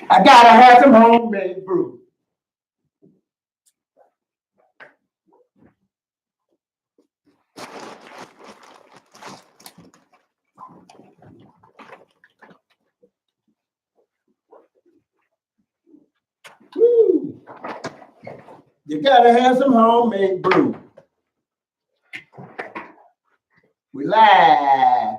I gotta have some homemade brew. Woo. You gotta have some homemade brew. We live.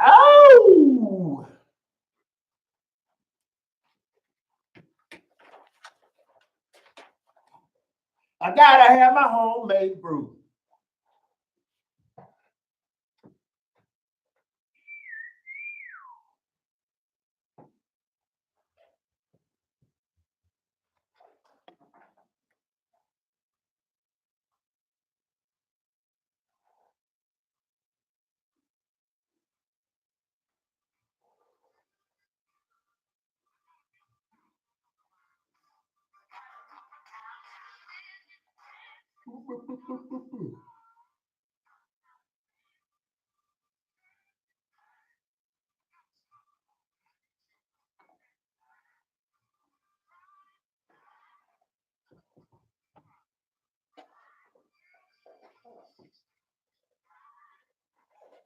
Oh! I gotta have my homemade brew.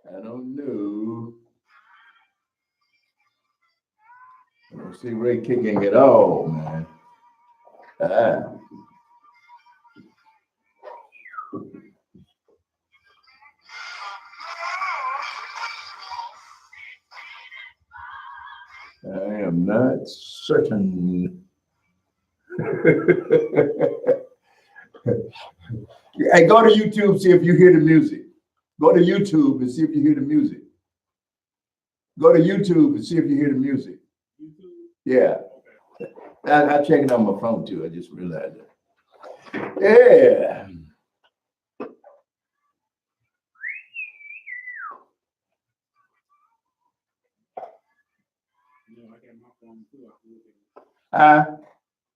I don't know. I don't see Ray kicking at all, man. I am not certain. Hey, go to YouTube, see if you hear the music. Go to YouTube and see if you hear the music. Go to YouTube and see if you hear the music. Yeah. I checked it on my phone too. I just realized it. Yeah.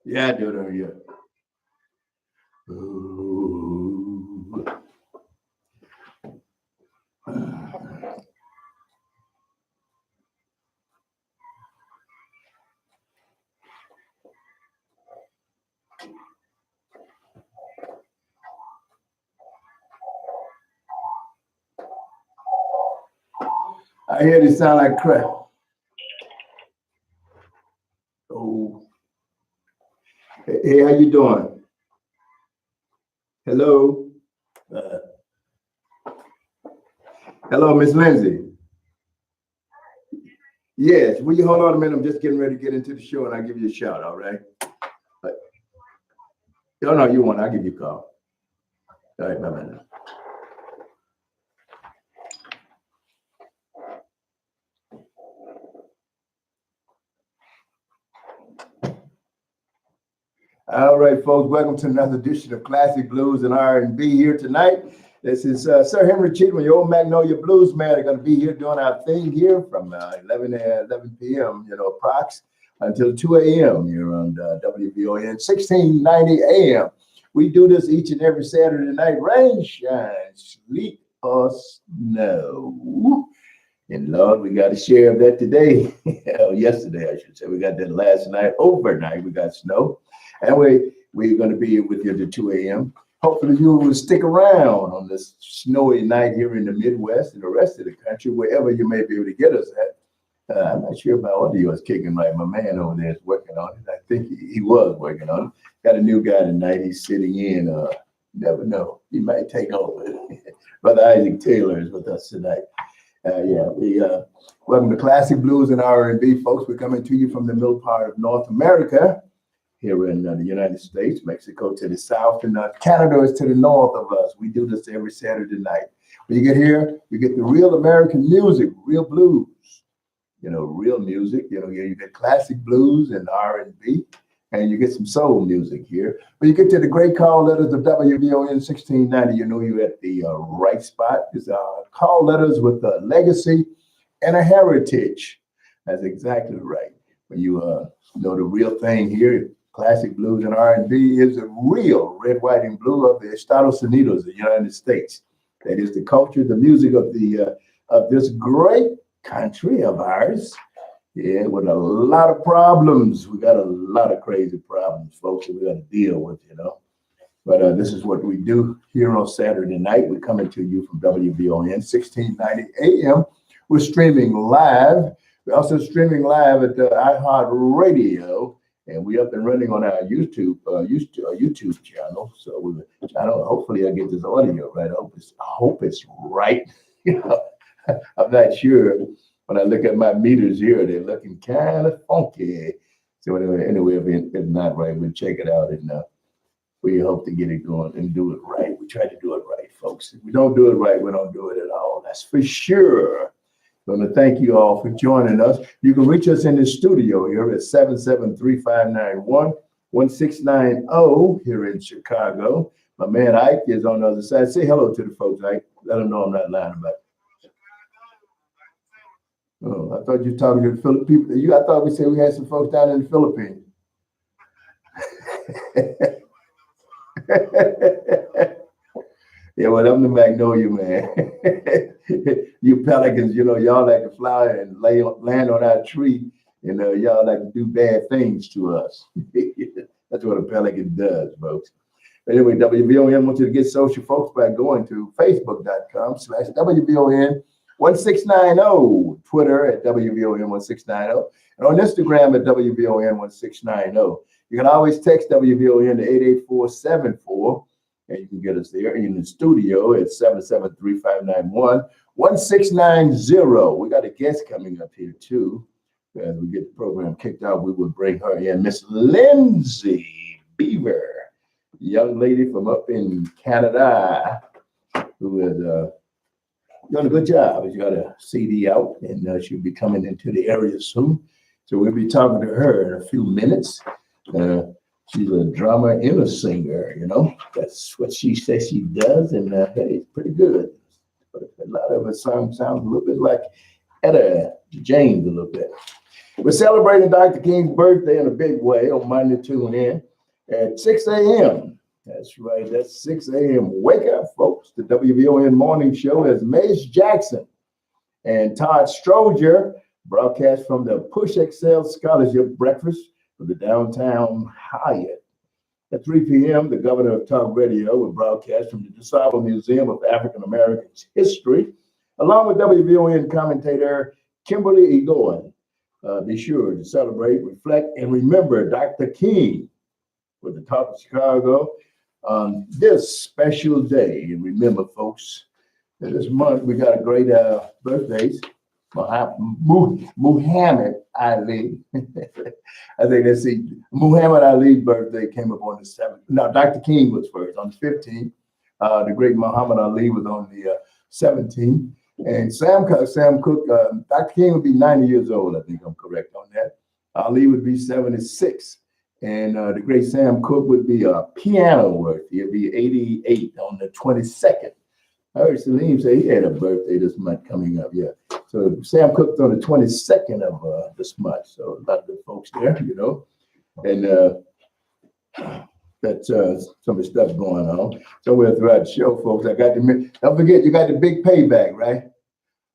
Yeah, I do it over here. Ooh. I hear this sound like crap. Oh. Hey, how you doing? Hello? Hello, Miss Lindsay. Yes, will you hold on a minute? I'm just getting ready to get into the show and I'll give you a shout, all right? Oh, no, you won't. I'll give you a call. All right, bye-bye now. All right, folks, welcome to another edition of Classic Blues and R&B here tonight. This is Sir Henry Cheatham, your old Magnolia Blues man. They're going to be here doing our thing here from 11 p.m., approx until 2 a.m. here on WVON 1690 a.m. We do this each and every Saturday night, rain, shine, sleet, or snow. And Lord, we got a share of that today. Yesterday, I should say. We got that last night. Overnight, we got snow. And we're going to be with you till 2 a.m. Hopefully you will stick around on this snowy night here in the Midwest and the rest of the country, wherever you may be able to get us at. I'm not sure if my audio is kicking right. My man over there is working on it. I think he was working on it. Got a new guy tonight. He's sitting in. Never know. He might take over. Brother Isaac Taylor is with us tonight. Welcome to Classic Blues and R&B, folks. We're coming to you from the middle part of North America. Here in the United States, Mexico to the south, and Canada is to the north of us. We do this every Saturday night. When you get here, you get the real American music, real blues, real music. You get classic blues and R&B, and you get some soul music here. When you get to the great call letters of WVON 1690, you're at the right spot. It's call letters with a legacy and a heritage. That's exactly right. When you know the real thing here, classic blues and R&B is the real red, white, and blue of the Estados Unidos, the United States. That is the culture, the music of the of this great country of ours. Yeah, with a lot of problems. We got a lot of crazy problems, folks, that we got to deal with, you know. But this is what we do here on Saturday night. We're coming to you from WVON 1690 AM. We're streaming live. We're also streaming live at the iHeartRadio, and we're up and running on our YouTube channel. So hopefully I get this audio right. I hope it's right. You know, I'm not sure. When I look at my meters here, they're looking kind of funky. So anyway, if it's not right, we'll check it out, and we hope to get it going and do it right. We try to do it right, folks. If we don't do it right, we don't do it at all. That's for sure. I want to thank you all for joining us. You can reach us in the studio here at 773-591-1690 here in Chicago. My man Ike is on the other side. Say hello to the folks, Ike. Let them know I'm not lying about it. Oh, I thought you were talking to the Philippines. I thought we said we had some folks down in the Philippines. Yeah, well, I'm the Magnolia man. You pelicans, you know, y'all like to fly and land on our tree, and y'all like to do bad things to us. That's what a pelican does, folks. Anyway, WVON wants you to get social, folks, by going to facebook.com/WVON1690, Twitter at WVON1690, and on Instagram at WVON1690. You can always text WVON to 88474, and you can get us there. In the studio at 773-591-1690. We got a guest coming up here, too. As we get the program kicked off, we will bring her in, Miss Lindsay Beaver, young lady from up in Canada, who is doing a good job. She's got a CD out, and she'll be coming into the area soon. So we'll be talking to her in a few minutes. She's a drummer and a singer, you know. That's what she says she does, and hey, it's pretty good. But a lot of her songs sound a little bit like Etta James a little bit. We're celebrating Dr. King's birthday in a big way on Monday. Tune in at 6 a.m. That's right, that's 6 a.m. Wake up, folks. The WVON Morning Show has Mace Jackson and Todd Stroger broadcast from the Push Excel Scholarship Breakfast for the Downtown Hyatt. At 3 p.m., the governor of talk radio will broadcast from the DeSable Museum of African Americans History, along with WVON commentator Kimberly Egoin. Be sure to celebrate, reflect, and remember Dr. King with the Talk of Chicago on this special day. And remember, folks, that this month we got a great birthdays. Muhammad Ali. I think let's see. Muhammad Ali's birthday came up on the 7th. No, Dr. King was first on the 15th. The great Muhammad Ali was on the 17th. And Sam Cooke, Dr. King would be 90 years old. I think I'm correct on that. Ali would be 76. And the great Sam Cooke would be a piano worth. He'd be 88 on the 22nd. I heard Salim say he had a birthday this month coming up. Yeah. So Sam Cooke's on the 22nd of this month. So a lot of good folks there, you know. And that's some of the stuff going on. Somewhere throughout the show, folks, don't forget, you got the big payback, right?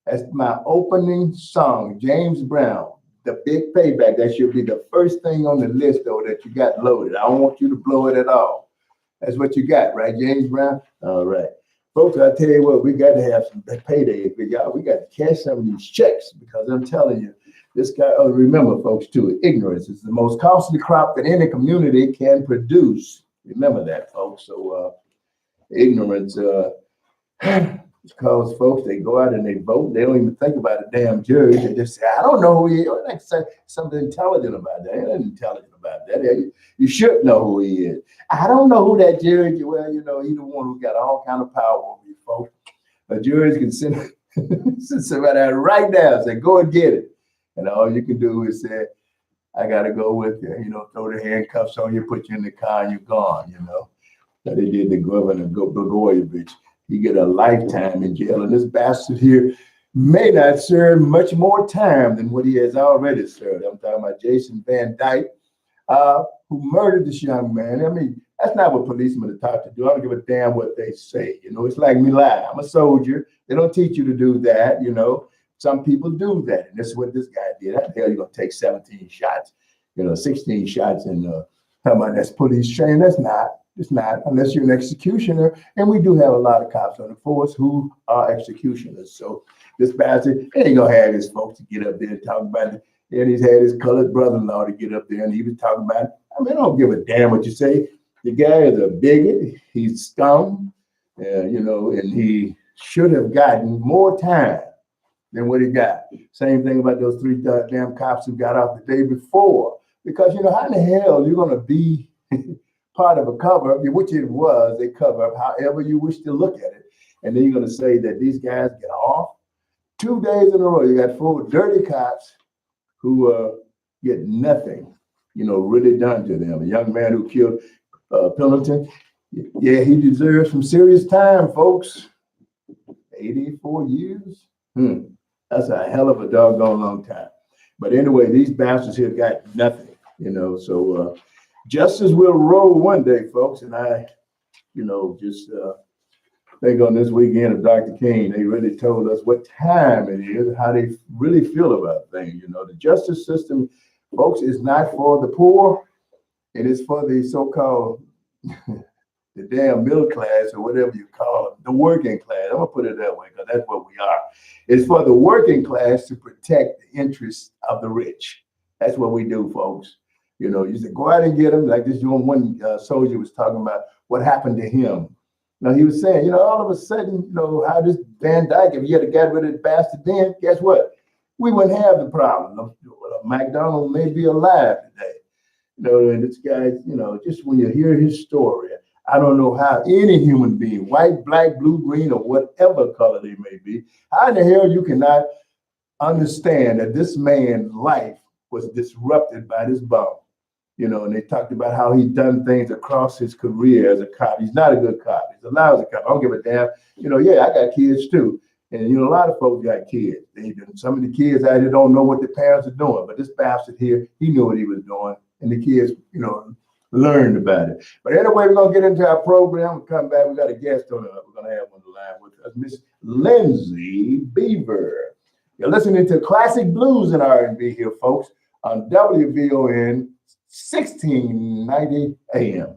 That's my opening song, James Brown, the big payback. That should be the first thing on the list, though, that you got loaded. I don't want you to blow it at all. That's what you got, right, James Brown? All right. Folks, I tell you what, we got to have some paydays, but y'all, we got to cash some of these checks, because I'm telling you, this guy, remember, folks, too, ignorance is the most costly crop that any community can produce. Remember that, folks. So ignorance because folks, they go out and they vote. They don't even think about a damn judge. They just say, I don't know who he is. They say something intelligent about that. Ain't intelligent about that. You should know who he is. I don't know who that judge is. Well, you know, he's the one who got all kind of power over you, folks. A judge can send somebody out right now and say, go and get it. And all you can do is say, I got to go with you. You know, throw the handcuffs on you, put you in the car, and you're gone, you know. That they did the governor, Blagojevich. He get a lifetime in jail. And this bastard here, may not serve much more time than what he has already served. I'm talking about Jason Van Dyke, who murdered this young man. I mean, that's not what policemen are taught to do. I don't give a damn what they say. You know, it's like me lie. I'm a soldier. They don't teach you to do that. You know, some people do that, and this is what this guy did. How the hell you gonna take 17 shots? You know, 16 shots, and talking about that's police training. That's not. It's not unless you're an executioner, and we do have a lot of cops on the force who are executioners. So this bastard ain't gonna have his folks to get up there and talk about it. And he's had his colored brother-in-law to get up there, and he was talking about it. I mean, I don't give a damn what you say. The guy is a bigot. He's scum, you know, and he should have gotten more time than what he got. Same thing about those three damn cops who got off the day before. Because, you know, how in the hell you're going to be part of a cover-up, which it was a cover-up, however you wish to look at it. And then you're going to say that these guys get off 2 days in a row. You got four dirty cops who get nothing, you know, really done to them. A young man who killed Pendleton, yeah, he deserves some serious time, folks. 84 years? That's a hell of a doggone long time. But anyway, these bastards here got nothing, you know, so justice will roll one day, folks. And I, you know, just think on this weekend of Dr. King, they really told us what time it is, how they really feel about things. You know, the justice system, folks, is not for the poor. It is for the so-called the damn middle class, or whatever you call them, the working class. I'm gonna put it that way because that's what we are. It's for the working class to protect the interests of the rich. That's what we do, folks. You know, you say go out and get them. Like this one soldier was talking about what happened to him. Now he was saying, you know, all of a sudden, you know, how this Van Dyke, if he had got rid of the bastard then, guess what? We wouldn't have the problem. McDonald may be alive today. You know, and this guy, you know, just when you hear his story, I don't know how any human being, white, black, blue, green, or whatever color they may be, how in the hell you cannot understand that this man's life was disrupted by this bomb? You know, and they talked about how he's done things across his career as a cop. He's not a good cop. He's a lousy cop. I don't give a damn. You know, yeah, I got kids too. And, you know, a lot of folks got kids. Some of the kids out here don't know what their parents are doing. But this bastard here, he knew what he was doing. And the kids, you know, learned about it. But anyway, we're going to get into our program. We'll come back. We got a guest on it. We're going to have on the line with us, Miss Lindsay Beaver. You're listening to Classic Blues and R&B here, folks, on WVON 1690 AM.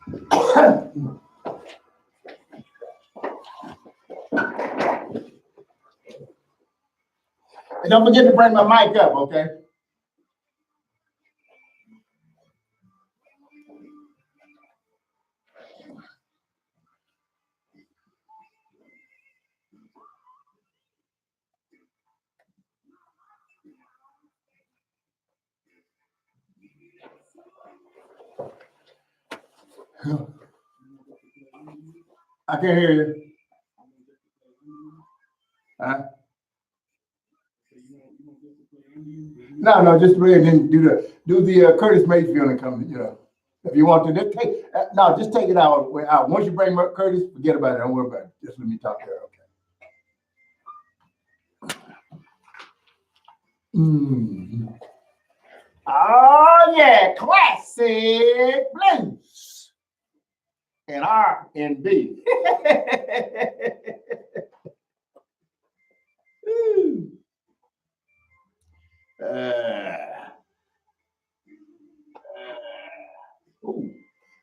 And don't forget to bring my mic up, okay? I can't hear you. Huh? No, just read and then do the Curtis Mayfield and come. If you want to, just take it out. Once you bring Curtis, forget about it. Don't worry about it. Just let me talk to her. Okay. Oh yeah, classic blues and R&B.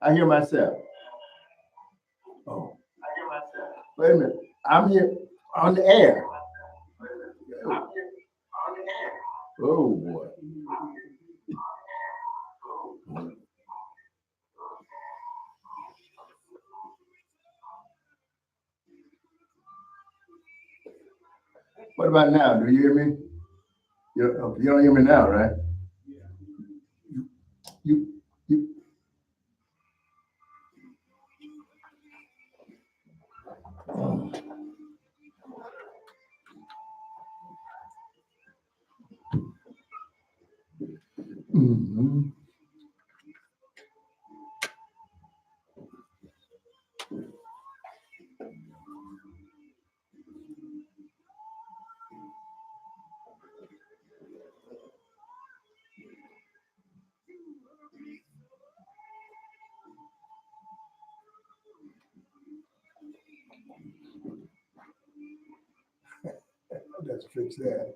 I hear myself. Oh, wait a minute. I'm here on the air. Oh boy. What about now? Do you hear me? You don't hear me now, right? You, you. Mm-hmm. Let's fix that.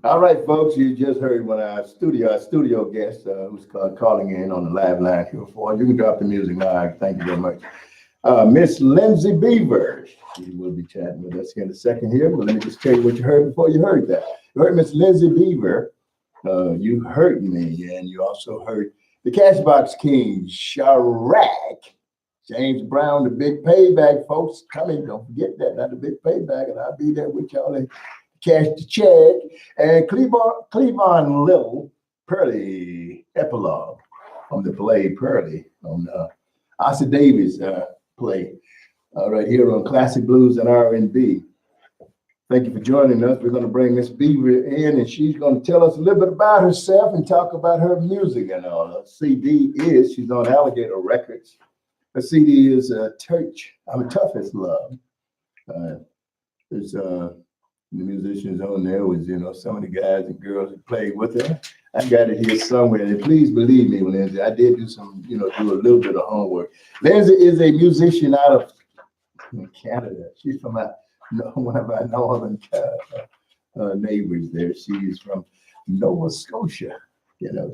All right, folks, you just heard when our studio guest who's calling in on the live line here for. You can drop the music now. Thank you very much. Miss Lindsay Beaver. She will be chatting with us here in a second here, but let me just tell you what you heard before you heard that. You heard Miss Lindsay Beaver. You heard me, and you also heard the Cashbox King, Chirac. James Brown, the big payback, folks. Coming, don't forget that, not the big payback, and I'll be there with y'all and cash the check. And Cleavon Little, Pearly Epilogue from the play Pearly on Ossie Davis play right here on Classic Blues and R&B. Thank you for joining us. We're going to bring Miss Beaver in, and she's going to tell us a little bit about herself and talk about her music and all. Her CD she's on Alligator Records. Her CD is Tough as Love. There's the musicians on there was, some of the guys and girls that played with her. I got it here somewhere. And please believe me, Lindsay, I did do do a little bit of homework. Lindsay is a musician out of Canada. She's from one of our northern neighbors there. She's from Nova Scotia,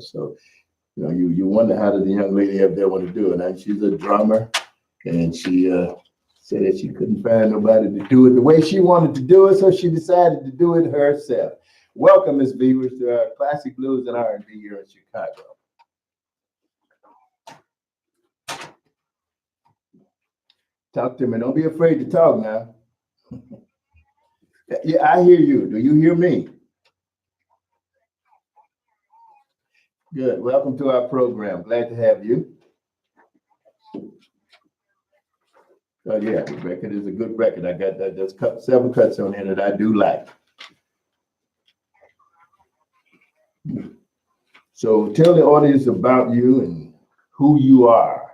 so you wonder how did the young lady up there want to do it. And she's a drummer, and she said that she couldn't find nobody to do it the way she wanted to do it, so she decided to do it herself. Welcome, Miss Beavers, to our Classic Blues and R&B here in Chicago. Talk to me. Don't be afraid to talk now. Yeah, I hear you. Do you hear me? Good. Welcome to our program. Glad to have you. Oh yeah, the record is a good record. I got that. There's several cuts on here that I do like. So tell the audience about you and who you are.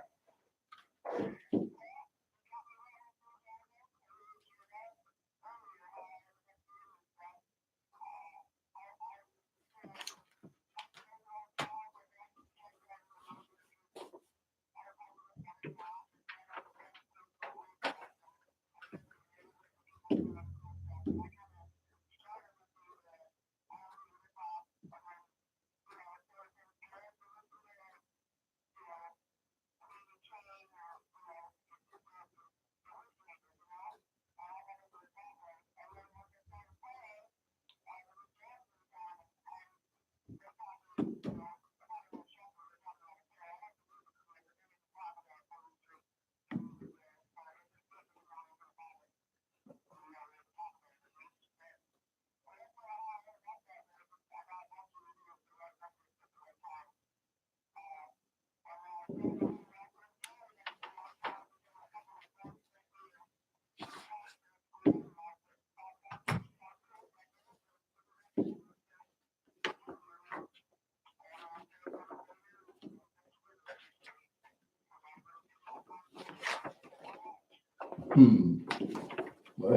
Well,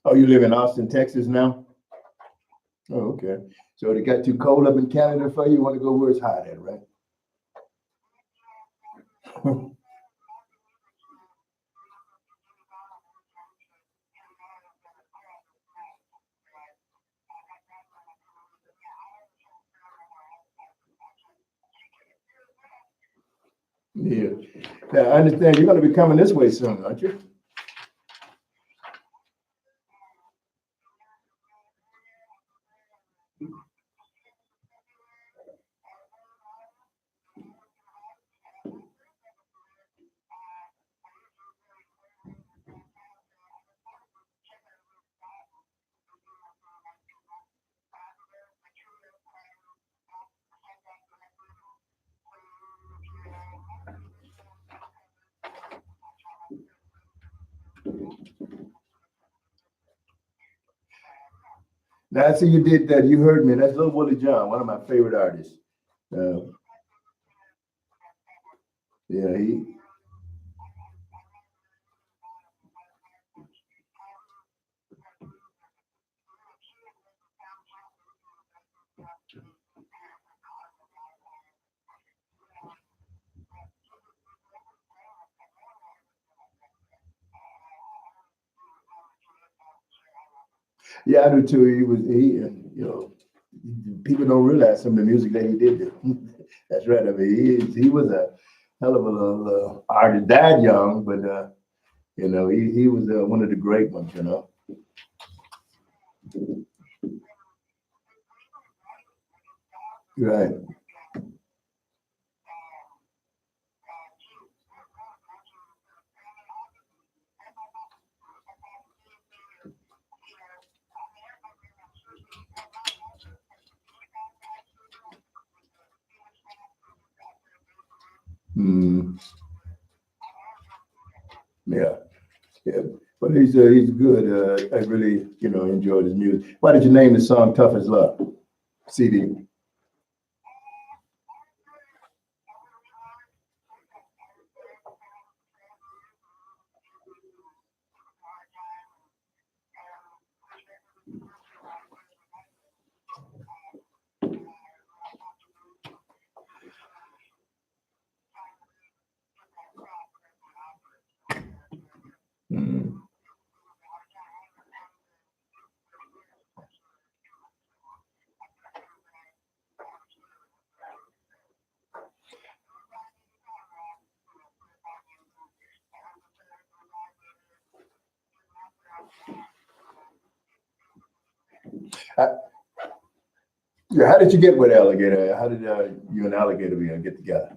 oh, you live in Austin, Texas now? Oh, okay. So it got too cold up in Canada for you? You want to go where it's hot at, right? Yeah. Now, I understand you're going to be coming this way soon, aren't you? Now, I see you did that. You heard me. That's Little Willie John, one of my favorite artists. Uh, yeah, yeah, I do too. People don't realize some of the music that he did. That's right. I mean, he was a hell of a little artist. Died young, but he was one of the great ones. Right. Mm, yeah. Yeah. But he's good. I really enjoyed his music. Why did you name the song "Tough as Love"? CD. Mm. Uh, yeah. How did you get with Alligator? How did you and Alligator get together?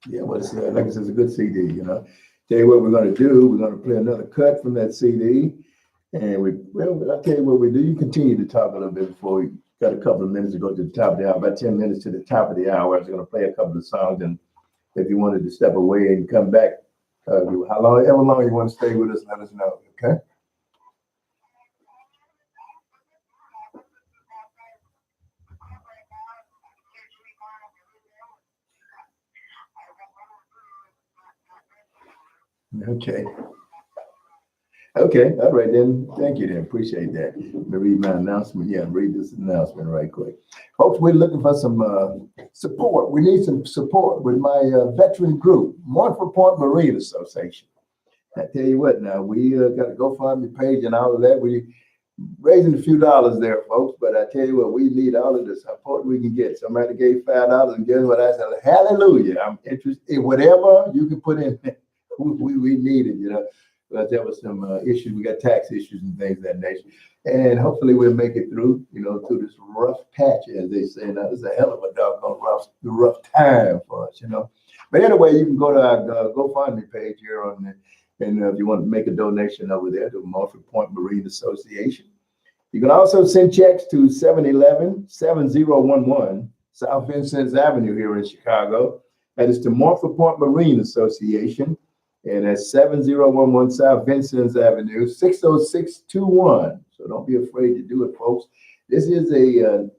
Yeah, well, like I said, it's a good CD. Tell you what we're going to do. We're going to play another cut from that CD, and I'll tell you what we do. You continue to talk a little bit before we got a couple of minutes to go to the top of the hour. About 10 minutes to the top of the hour, I was going to play a couple of songs, and if you wanted to step away and come back, however long you want to stay with us, let us know. Okay. Okay. Okay, all right then. Thank you then. Appreciate that. Let me read my announcement. Yeah, read this announcement right quick. Folks, we're looking for some support. We need some support with my veteran group, Mournful Point Marine Association. I tell you what now, we got a GoFundMe page and all of that. We raising a few dollars there, folks, but I tell you what, we need all of the support we can get. Somebody gave $5 and guess what I said? Hallelujah. I'm interested in whatever you can put in there. We need it, you know. But there was some issues. We got tax issues and things of that nature. And hopefully we'll make it through, you know, through this rough patch, as they say. Now, it's a hell of a doggone rough time for us, you know. But anyway, you can go to our GoFundMe page here on the, and if you want to make a donation over there to Mournful Point Marine Association. You can also send checks to 711-7011 South Vincennes Avenue here in Chicago. That is to Mournful Point Marine Association. And that's 7011 South Vincennes Avenue, 60621. So don't be afraid to do it, folks. This is a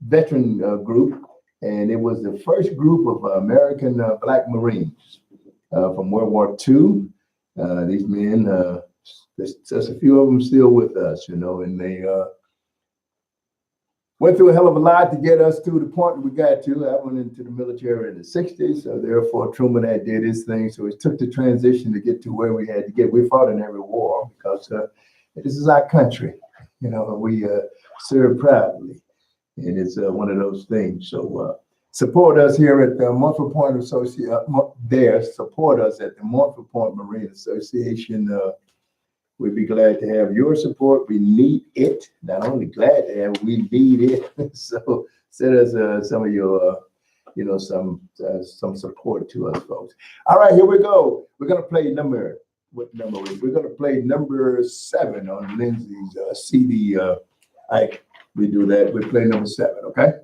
veteran group, and it was the first group of American Black Marines from World War II. These men, there's a few of them still with us, you know, and they went through a hell of a lot to get us to the point that we got to. I went into the military in the 60s, so therefore Truman had did his thing. So it took the transition to get to where we had to get. We fought in every war because this is our country. You know, we serve proudly, and it's one of those things. So support us here at the Mournful Point Association. Support us at the Mournful Point Marine Association. We'd be glad to have your support. We need it. Not only glad to have, we need it. So send us some of your, you know, some support to us, folks. All right, here we go. We're gonna play what number? We're gonna play number 7 on Lindsay's CD. We do that. We play number 7. Okay.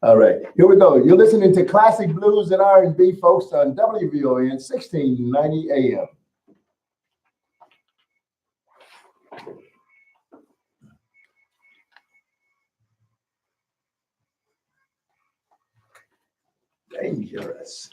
All right, here we go. You're listening to Classic Blues and R&B, folks, on WVON 1690 AM. Dangerous.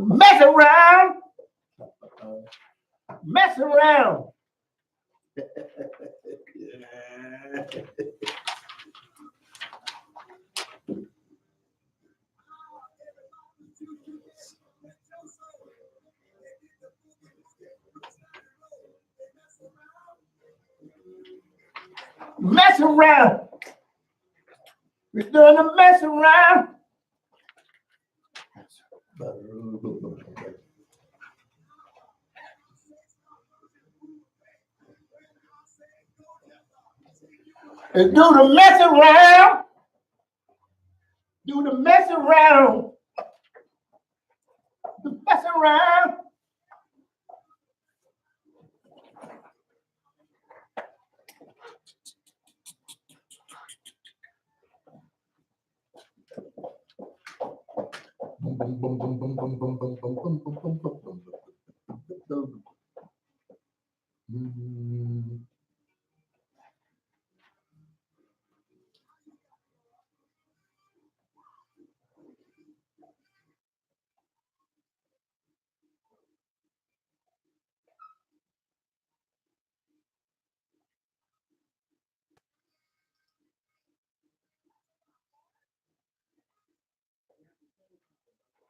Mess around. Mess around. Mess around. We're doing a mess around. And do the mess around. Do the mess around. The mess around.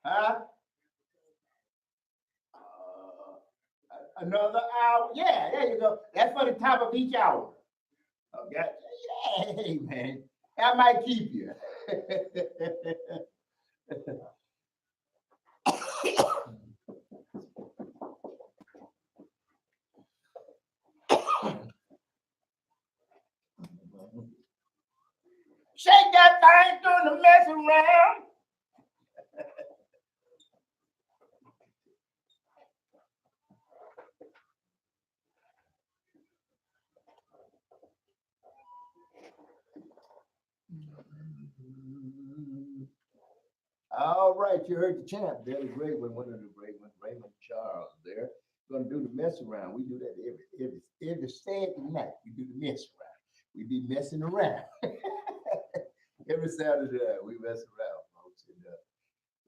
Huh? Another hour. Yeah, there you go. That's for the top of each hour. Okay. Yeah, hey, man. That might keep you. Shake that thing, doing the mess around. All right, you heard the champ there, the great one, one of the great ones, Raymond Charles there. We're gonna do the mess around. We do that every Saturday night. We do the mess around. We be messing around. Every Saturday we mess around, folks, and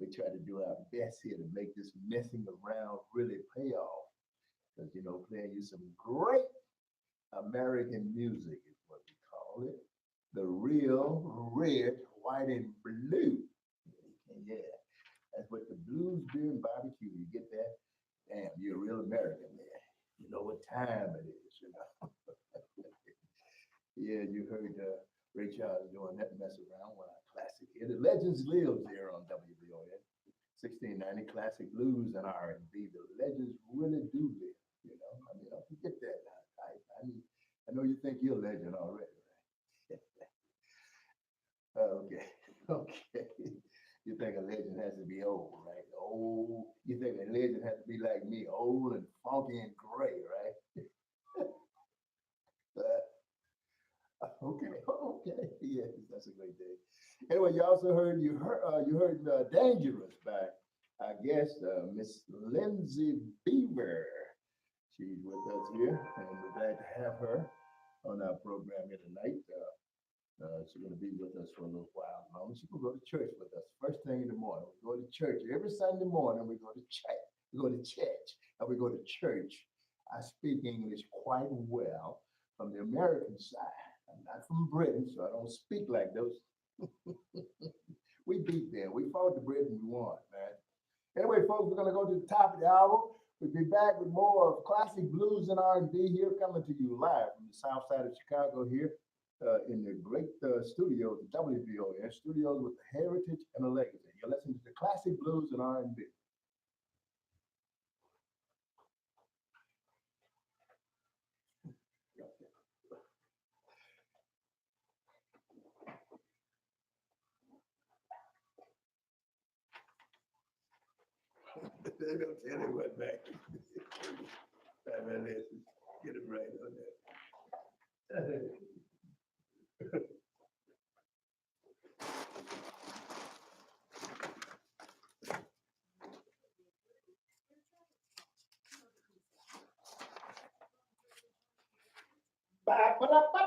we try to do our best here to make this messing around really pay off. Because playing you some great American music is what we call it. The real red, white, and blue. Yeah, that's what the blues, beer, and barbecue. You get that? Damn, you're a real American man. You know what time it is. Yeah, you heard Ray Charles doing that mess around with our classic here. The Legends lives here on WBON. 1690 classic blues and R&B. The legends really do live. I mean, don't forget that. I know you think you're a legend already, right? Okay, okay. You think a legend has to be old, right? Old. You think a legend has to be like me, old and funky and gray, right? Okay, okay, yes, that's a great day. Anyway, you heard "Dangerous" by I guess Miss Lindsay Beaver. She's with us here, and we're glad to have her on our program here tonight. She's going to be with us for a little while longer. She will go to church with us first thing in the morning. We go to church every Sunday morning. We go to church. We go to church and we go to church. I speak English quite well from the American side. I'm not from Britain, so I don't speak like those. We beat them. We fought the Britain. We won, man. Anyway, folks, we're gonna go to the top of the hour. We'll be back with more of classic blues and R&B here, coming to you live from the south side of Chicago here in the great studios, the WBON studios with the heritage and a legacy. You're listening to the classic blues and R&B. They don't tell you what back. Get it right on that. Oh.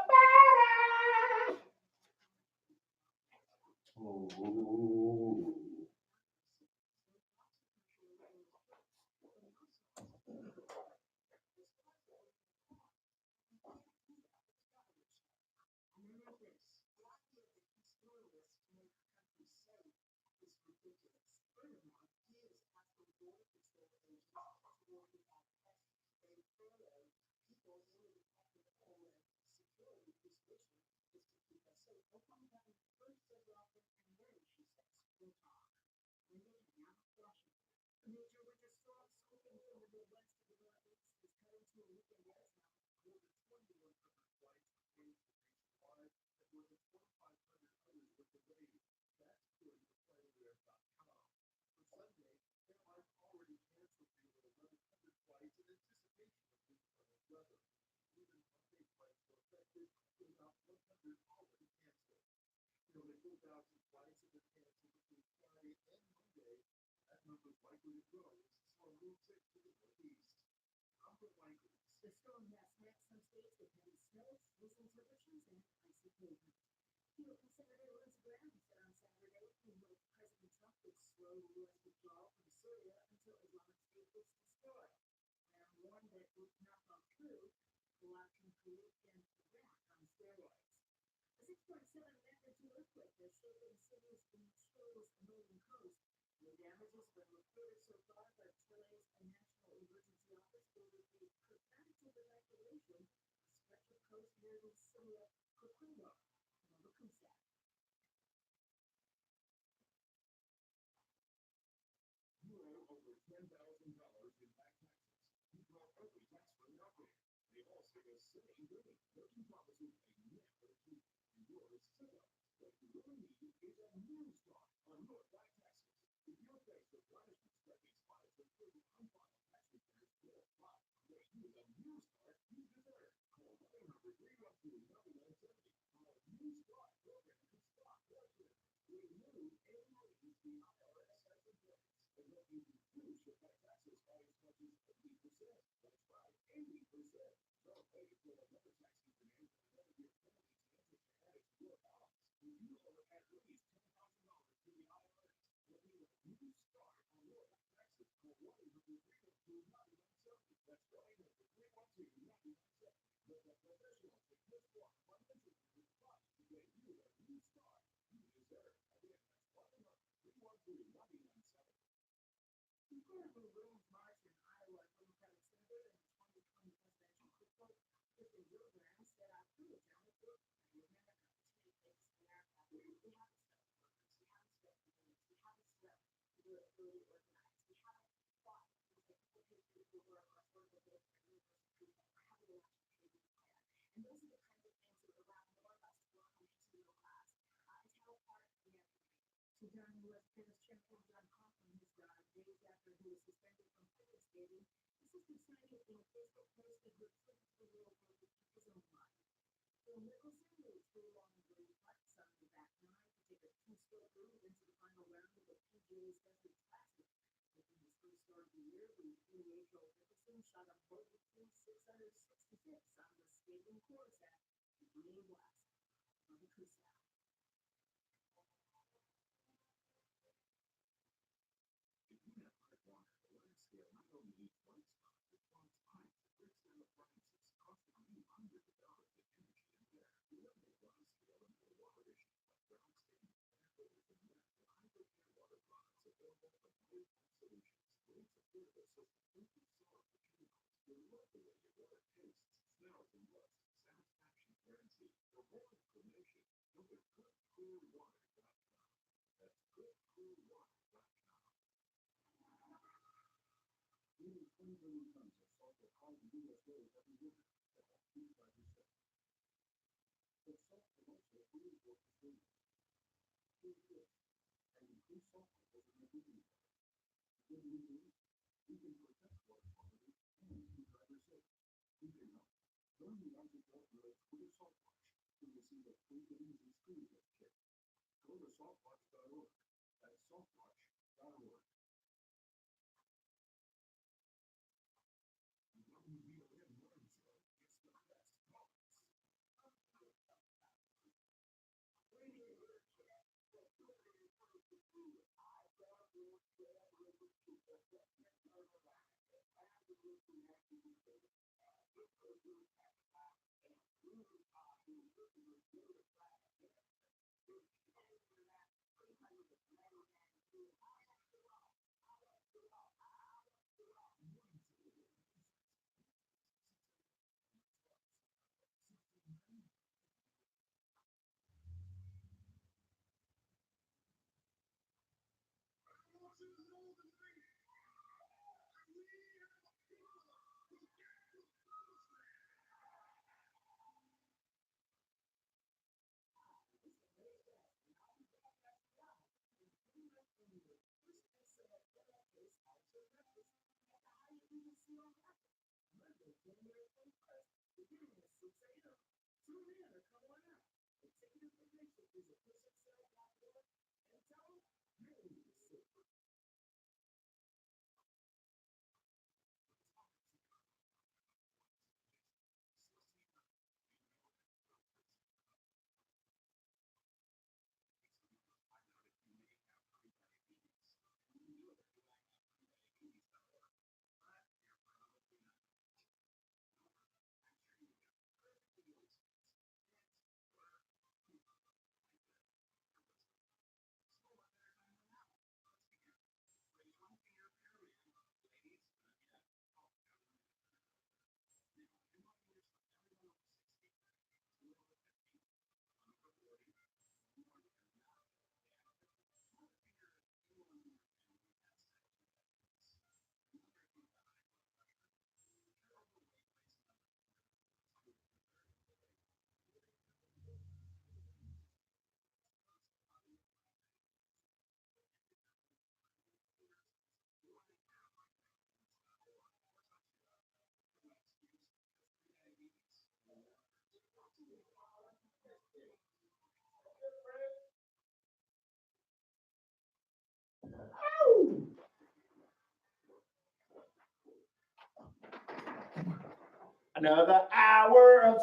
Another hour of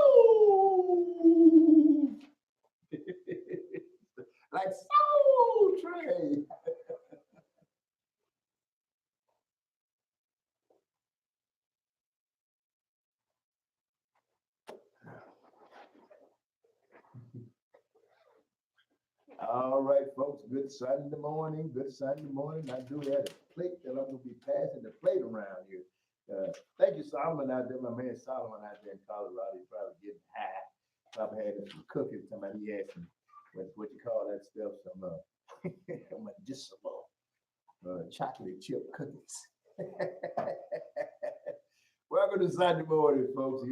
soul. Like Soul Train. All right, folks. Good Sunday morning. Good Sunday morning. I do have a plate that I'm going to be passing the plate around here. Thank you, Solomon out there. My man Solomon out there in Colorado. He's probably getting high. Probably had some cookies. Somebody he had some, what you call that stuff? Some medicinal chocolate chip cookies. Welcome to Sunday morning, folks.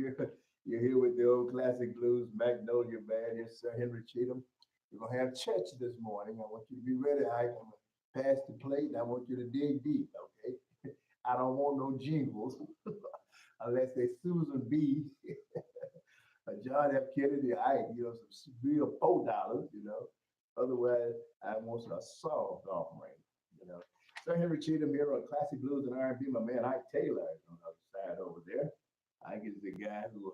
You're here with the old classic blues, Magnolia Band. Yes, Sir Henry Cheatham. We're gonna have church this morning. I want you to be ready. I'm gonna pass the plate, and I want you to dig deep. Okay. I don't want no jingles unless they Susan B. John F. Kennedy. Some real $4. Otherwise, I want a soft offering. You know. Sir Henry Cheatham here on Classic Blues and R&B. My man Ike Taylor is on the other side over there. Ike is the guy who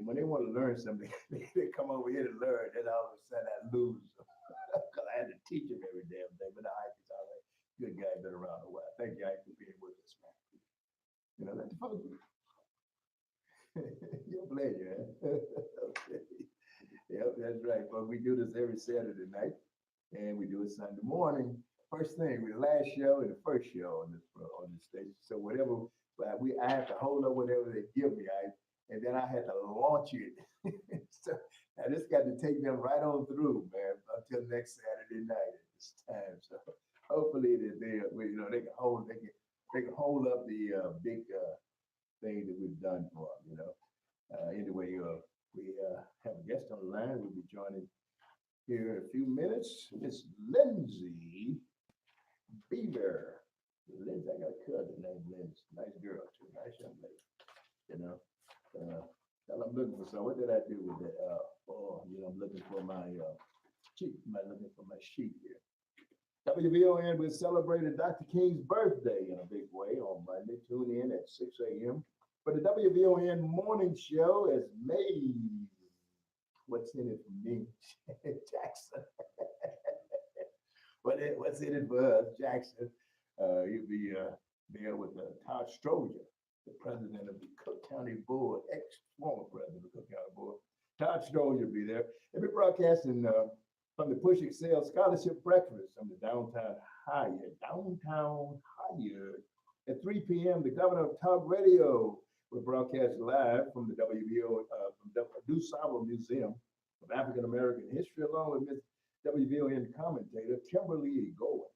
when they want to learn something, they come over here to learn. Then all of a sudden I lose because I had to teach them every damn day. But Ike is all right. Good guy, been around a while. Thank you, Ike, for being with us, man. Let the folks. Your pleasure. Okay. Yep, that's right. But we do this every Saturday night, and we do it Sunday morning. First thing, the last show and the first show on this station. So whatever, I have to hold up whatever they give me, and then I had to launch it. So I just got to take them right on through, man, until next Saturday night at this time. So hopefully that they can hold up the big thing that we've done for them. Anyway, we have a guest on the line. We'll be joining here in a few minutes. Miss Lindsay Beaver. Lindsay, I got a cousin named Lindsay. Nice girl too. Nice young lady. You know. I'm looking for some. What did I do with that? I'm looking for my sheet. I'm looking for my sheet here. WVON will celebrating Dr. King's birthday in a big way on Monday. Tune in at 6 a.m. for the WVON morning show as Maze. What's in it for me? Jackson. what's in it for us, Jackson? He'll be there with Todd Stroger, the president of the Cook County Board, ex-former president of the Cook County Board. Todd Stroger will be there. They'll be broadcasting from the Push Excel Scholarship Breakfast from the downtown Hyatt at 3 p.m. The governor of Talk Radio will broadcast live from the WBO, from the DuSable Museum of African American History, along with Miss WVON commentator Kimberly Gowen.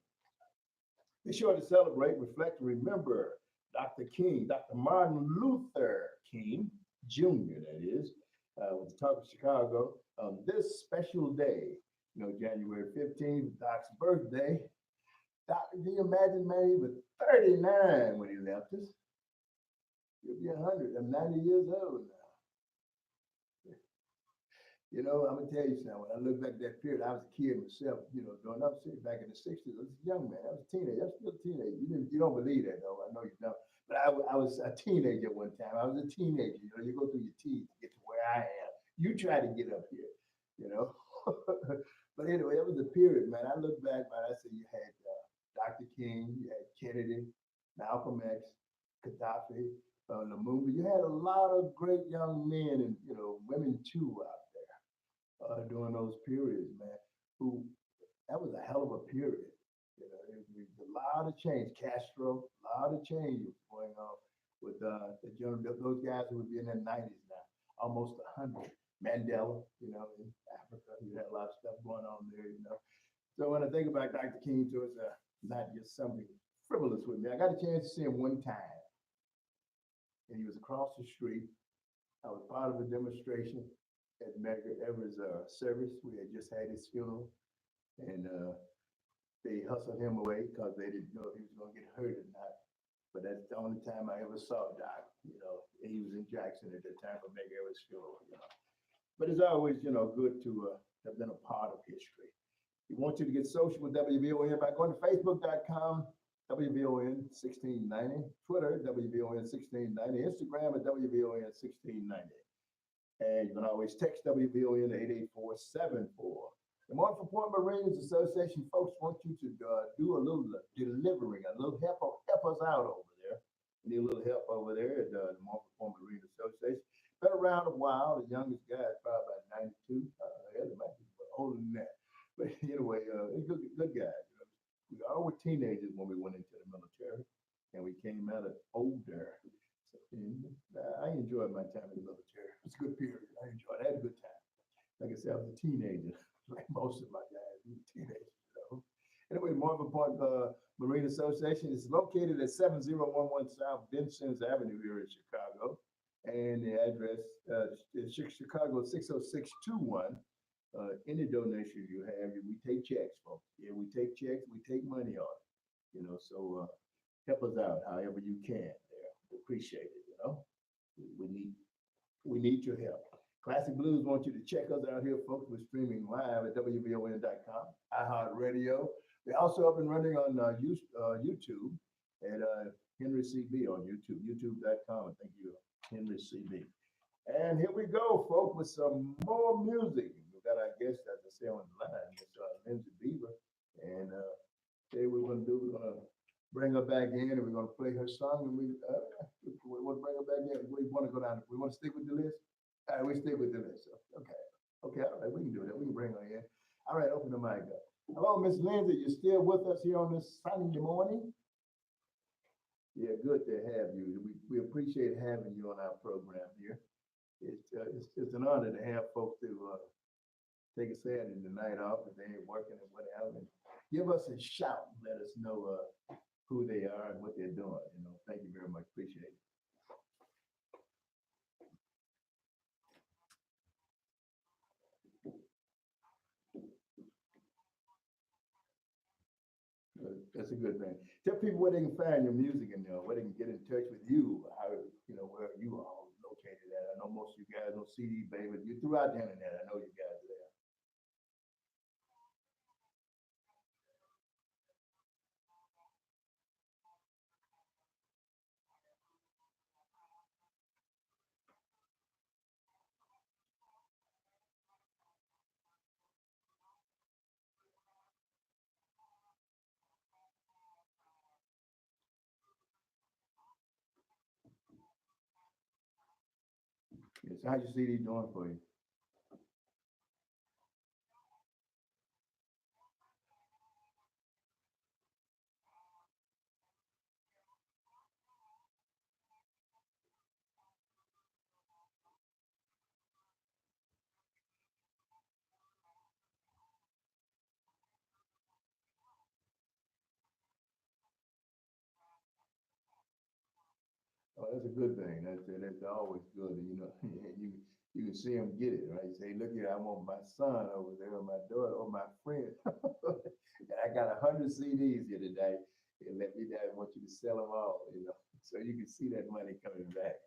Be sure to celebrate, reflect, and remember Dr. King, Dr. Martin Luther King Jr., that is, with the Talk of Chicago on this special day, January 15th, Doc's birthday. Doc, can you imagine, man, he was 39 when he left us. He'll be 100. I'm 90 years old now. I'm gonna tell you something. When I look back at that period, I was a kid myself. Growing up back in the '60s, I was a young man. I was a teenager. I was still a teenager. You don't believe that, though. I know you don't. But I was a teenager one time. I was a teenager. You go through your teens to get to where I am. You try to get up here. But anyway, it was a period, man. I look back, man. I said you had Dr. King, you had Kennedy, Malcolm X, Gaddafi, Lumumba. You had a lot of great young men and women too out there during those periods, man. That was a hell of a period. It was a lot of change. Castro, a lot of change was going on with those guys who would be in their 90s now, almost 100. Mandela, in Africa, you had a lot of stuff going on there. So when I think about Dr. King, so it's not just something frivolous with me. I got a chance to see him one time, and he was across the street. I was part of a demonstration at Medgar Evers' service. We had just had his funeral, and they hustled him away because they didn't know if he was going to get hurt or not. But that's the only time I ever saw Doc. He was in Jackson at the time for Medgar Evers' funeral. But it's always, good to have been a part of history. We want you to get social with WVON by going to Facebook.com, WVON 1690, Twitter, WVON 1690, Instagram at WVON 1690. And you can always text WVON to 88474. The Martin Point Marines Association folks want you to do a little delivering, a little help us out over there. We need a little help over there at the Martin Point Marine Association. Been around a while. The youngest guy is probably about 92. It might be older than that. But anyway, he's a good guy. We all were teenagers when we went into the military, and we came out of older. So, I enjoyed my time in the military. It's a good period. I enjoyed it. I had a good time. Like I said, I was a teenager, like most of my guys. We were teenagers, Anyway, Marvin Park Marine Association is located at 7011 South Vincennes Avenue here in Chicago. And the address is Chicago 60621. Any donation you have, we take checks, folks. Yeah, we take checks, we take money on it. So help us out however you can there. We appreciate it, We need your help. Classic Blues want you to check us out here, folks. We're streaming live at WVON.com, iHeartRadio. We're also up and running on YouTube at Henry CB on YouTube, youtube.com. Thank you, Henry CB. And here we go, folks, with some more music. We've got our guest, as I say, on the line, Miss Lindsay Beaver. And today we're going to bring her back in, and we're going to play her song. And we want to bring her back in. We want to go down. We want to stick with the list. All right, we stick with the list. Okay, all right, we can do that. We can bring her in. All right, open the mic up. Hello, Miss Lindsay. You still with us here on this Sunday morning? Yeah, good to have you. We appreciate having you on our program here. It's an honor to have folks to take a Saturday night off if they ain't working and whatever. And give us a shout and let us know who they are and what they're doing. Thank you very much. Appreciate it. That's a good thing. Tell people where they can find your music and where they can get in touch with you, where you are located at. I know most of you guys know CD Baby. You're throughout the internet. I know you guys are there. Yes. How's your CD doing for you? Oh, that's a good thing. That's always good. You know, you can see them get it, right? You say, look here, I want my son over there, or my daughter, or my friend. And I got 100 CDs here today. And let me down. I want you to sell them all, you know, so you can see that money coming back.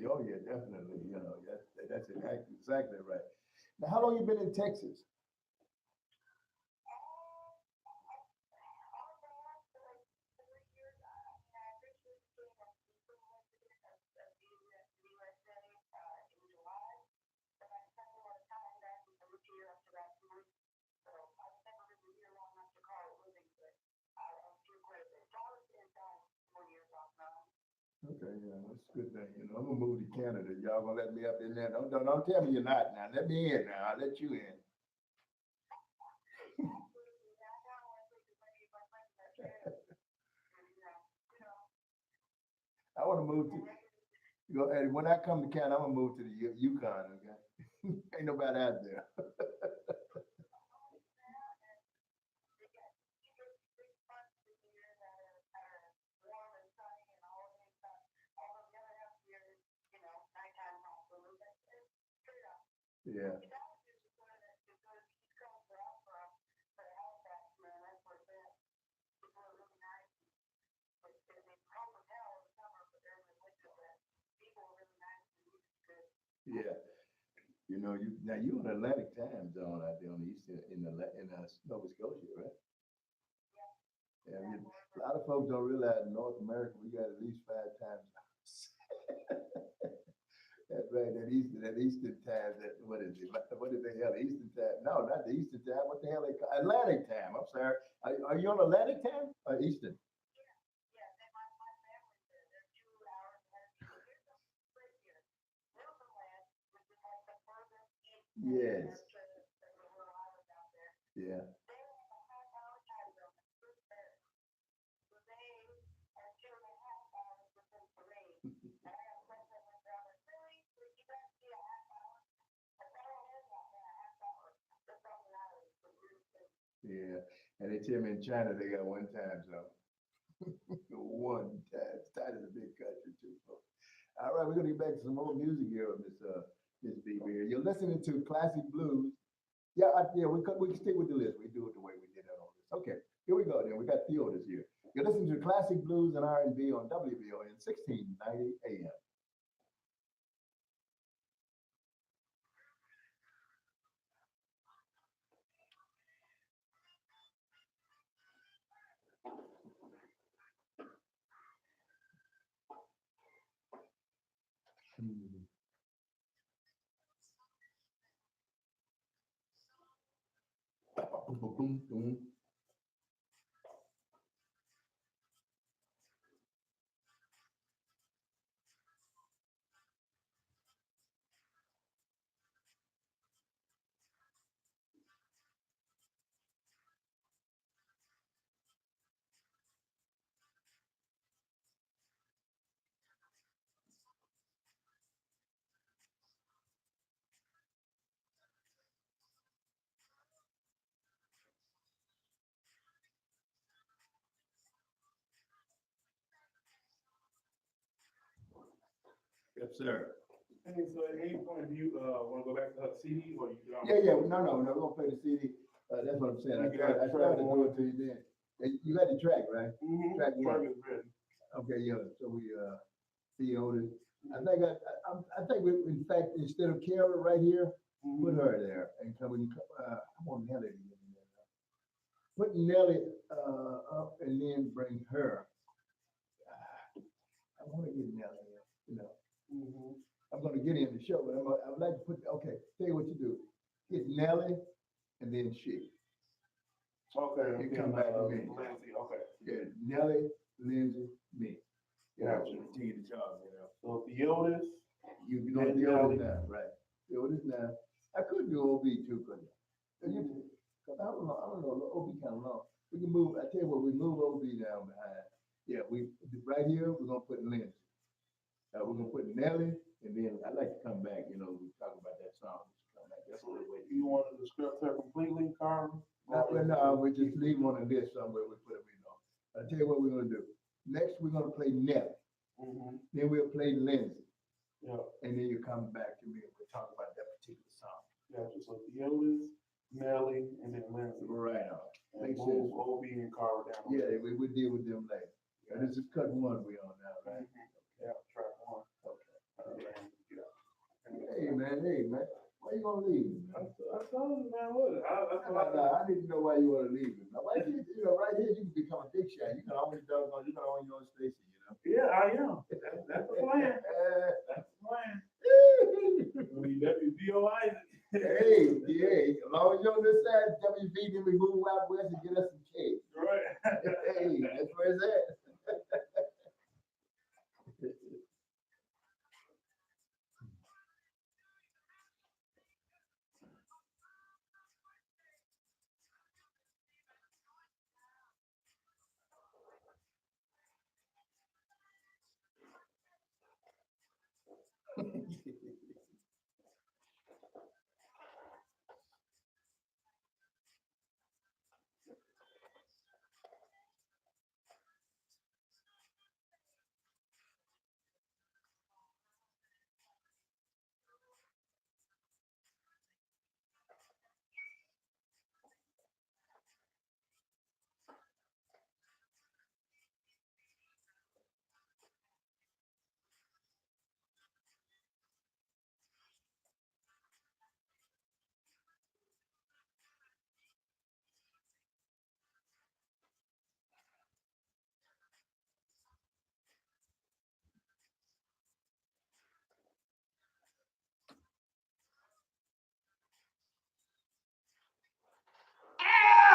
Oh yeah, definitely. You know, that's exactly right. Now, how long you been in Texas? Okay, yeah, that's a good thing. You know, I'm gonna move to Canada. Y'all gonna let me up in there? Don't tell me you're not now. Let me in now. I'll let you in. I want to move to. You know, and when I come to Canada, I'm gonna move to the Yukon. Okay, ain't nobody out there. Yeah, yeah. You know, you on Atlantic time zone out there on the eastern in Nova Scotia, right? Yeah, a lot of folks don't realize in North America we got at least 5 times. That's right. That Eastern time. That what is it? What is the hell? Eastern time? No, not the Eastern time. What the hell they call Atlantic time? I'm sorry. Are you on Atlantic time or Eastern? Yes. Yeah. Yeah. And they tell me in China they got one time zone. One time. It's tight as a big country too, folks. All right, we're gonna get back to some more music here, Miss BB. You're listening to classic blues. Yeah, yeah, we can stick with the list. We do it the way we did it on this. Okay, here we go. Then we got Theodis here. You're listening to classic blues and R&B on WBON 1690 AM. Yes, sir. Hey, so at any point, do you want to go back to her CD or you? Yeah, yeah. No, no, no. We're gonna play the CD. That's what I'm saying. You got I started to do it to you then. You got the track, right? Track Track one. is ready. Okay, yeah. So we see Otis. I think we, in fact, instead of Kara right here, put her there and come in. I want Nelly to get in there. Put Nelly up and then bring her. I want to get Nelly in, you know. I'm going to get in the show, but I would like to put, okay, tell you what you do. Get Nelly and then she. Okay. And come back to me. Lindsay, okay. Yeah, Nelly, Lindsay, me. Gotcha. Continue to charge, you know. So Theotis. You know the Otis now, right? The Otis now. I could do OB too, couldn't I? Cause I don't know, OB kind of long. We can move, I tell you what, we move OB down behind. Yeah, right here, we're gonna put Lindsay. We're gonna put Nelly, and then I'd like to come back, you know, we talk about that song. Come back. That's what we're You wanted to script her completely, Carl? No, we just leave them on the list somewhere, we put them in on. I'll tell you what we're gonna do. Next, we're gonna play Nelly. Then we'll play Lindsay. Yeah. And then you come back to me and we'll talk about that particular song. Gotcha. So Theotis, Nelly, and then Lindsay. Right on. And Makes move sense. OB and Carl down. Yeah, we'll deal with them later. And this is cut one we on now, right? Yeah, track one. Okay. Yeah. Hey man, why you gonna leave me, man? I told you, man, what? I need to know why you wanna leave me. Now, why you know, right here you can become a big shot. You can always you can own your own station, you know. Yeah, I am. That's the plan. That's the plan. We WBOI. Hey, yeah, as long as you're on this side, WB, then we move out west and get us some cake. Right. Hey, that's where it's at.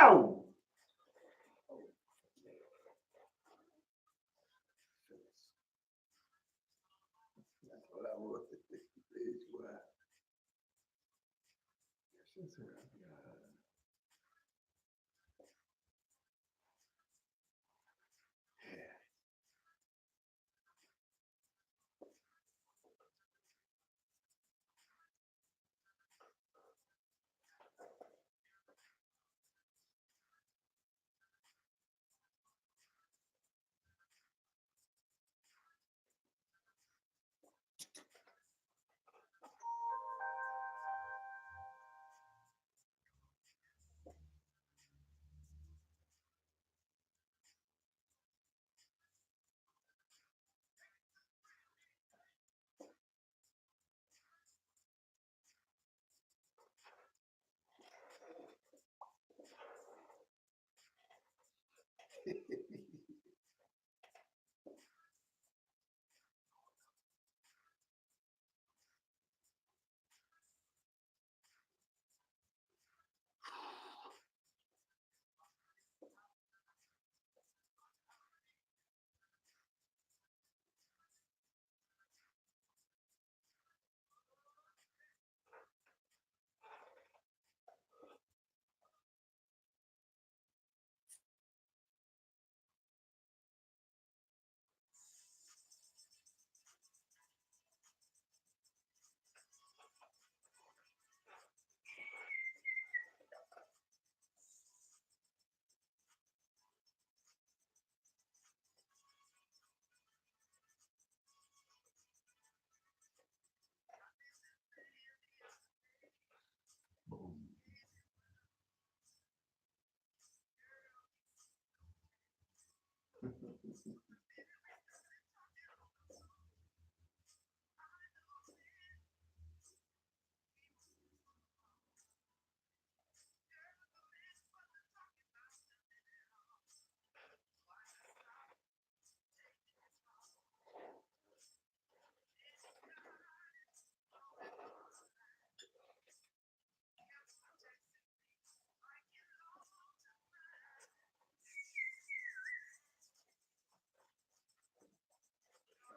Ow! That's what I want. It's why. Yes, sir.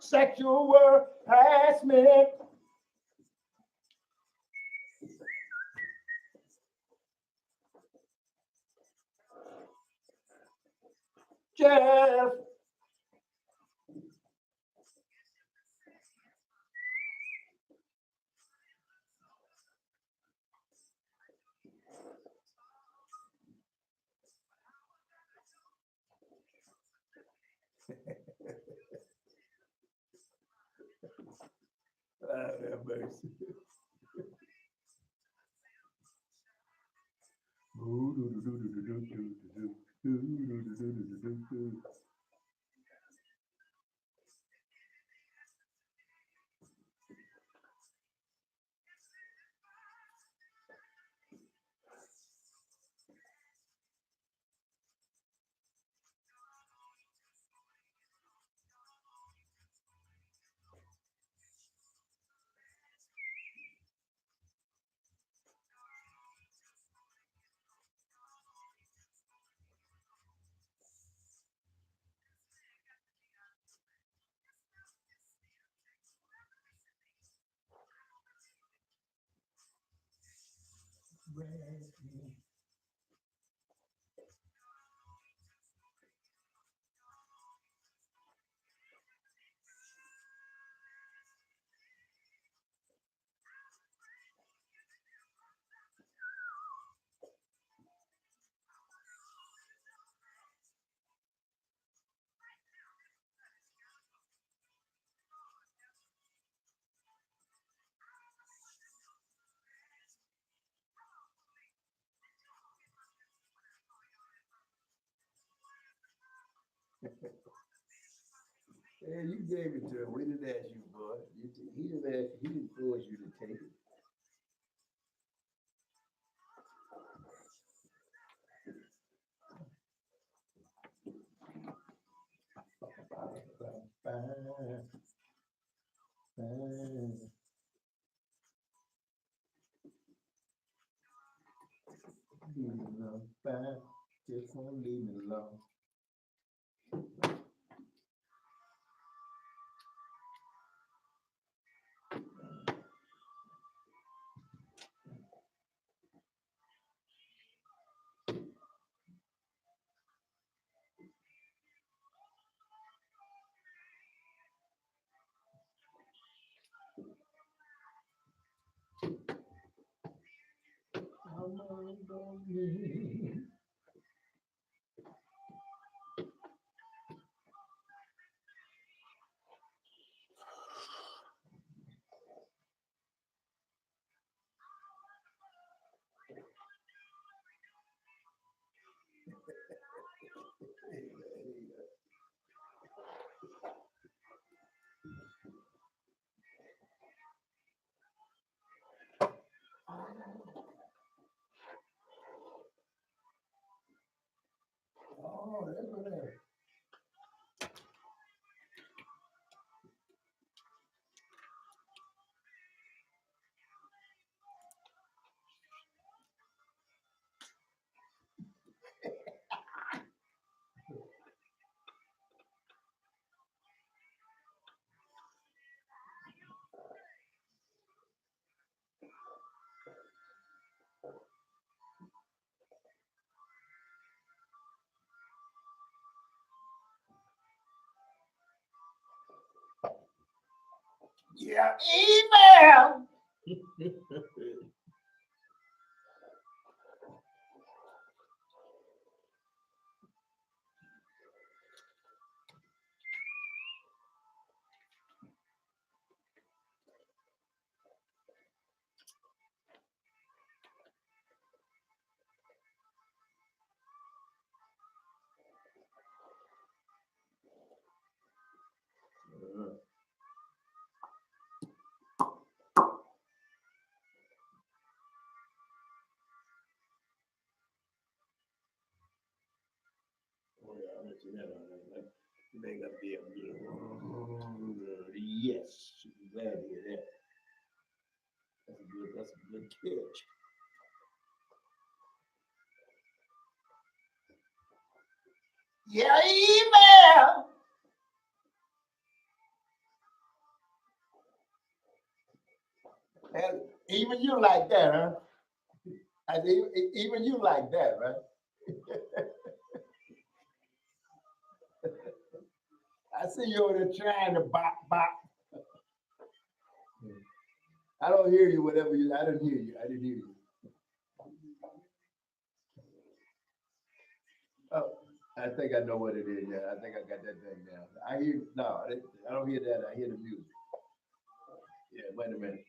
Sexual harassment. Jeff. Have mercy. Hey, you gave it to him. We didn't ask you for it. He didn't ask. He didn't force you to take it. Leave me alone. Fine. Just won't leave me alone. Come on, don't leave. Oh, that's what that. Yeah, email. They gotta be able to. Yes, glad to hear that. That's a good catch. Yeah, email. And even you like that, huh? I think even you like that, right? I see you over there trying to bop bop. I don't hear you. Whatever you, I didn't hear you. I didn't hear you. Oh, I think I know what it is. Yeah, I think I got that thing down. I hear no, I don't hear that. I hear the music. Yeah, wait a minute.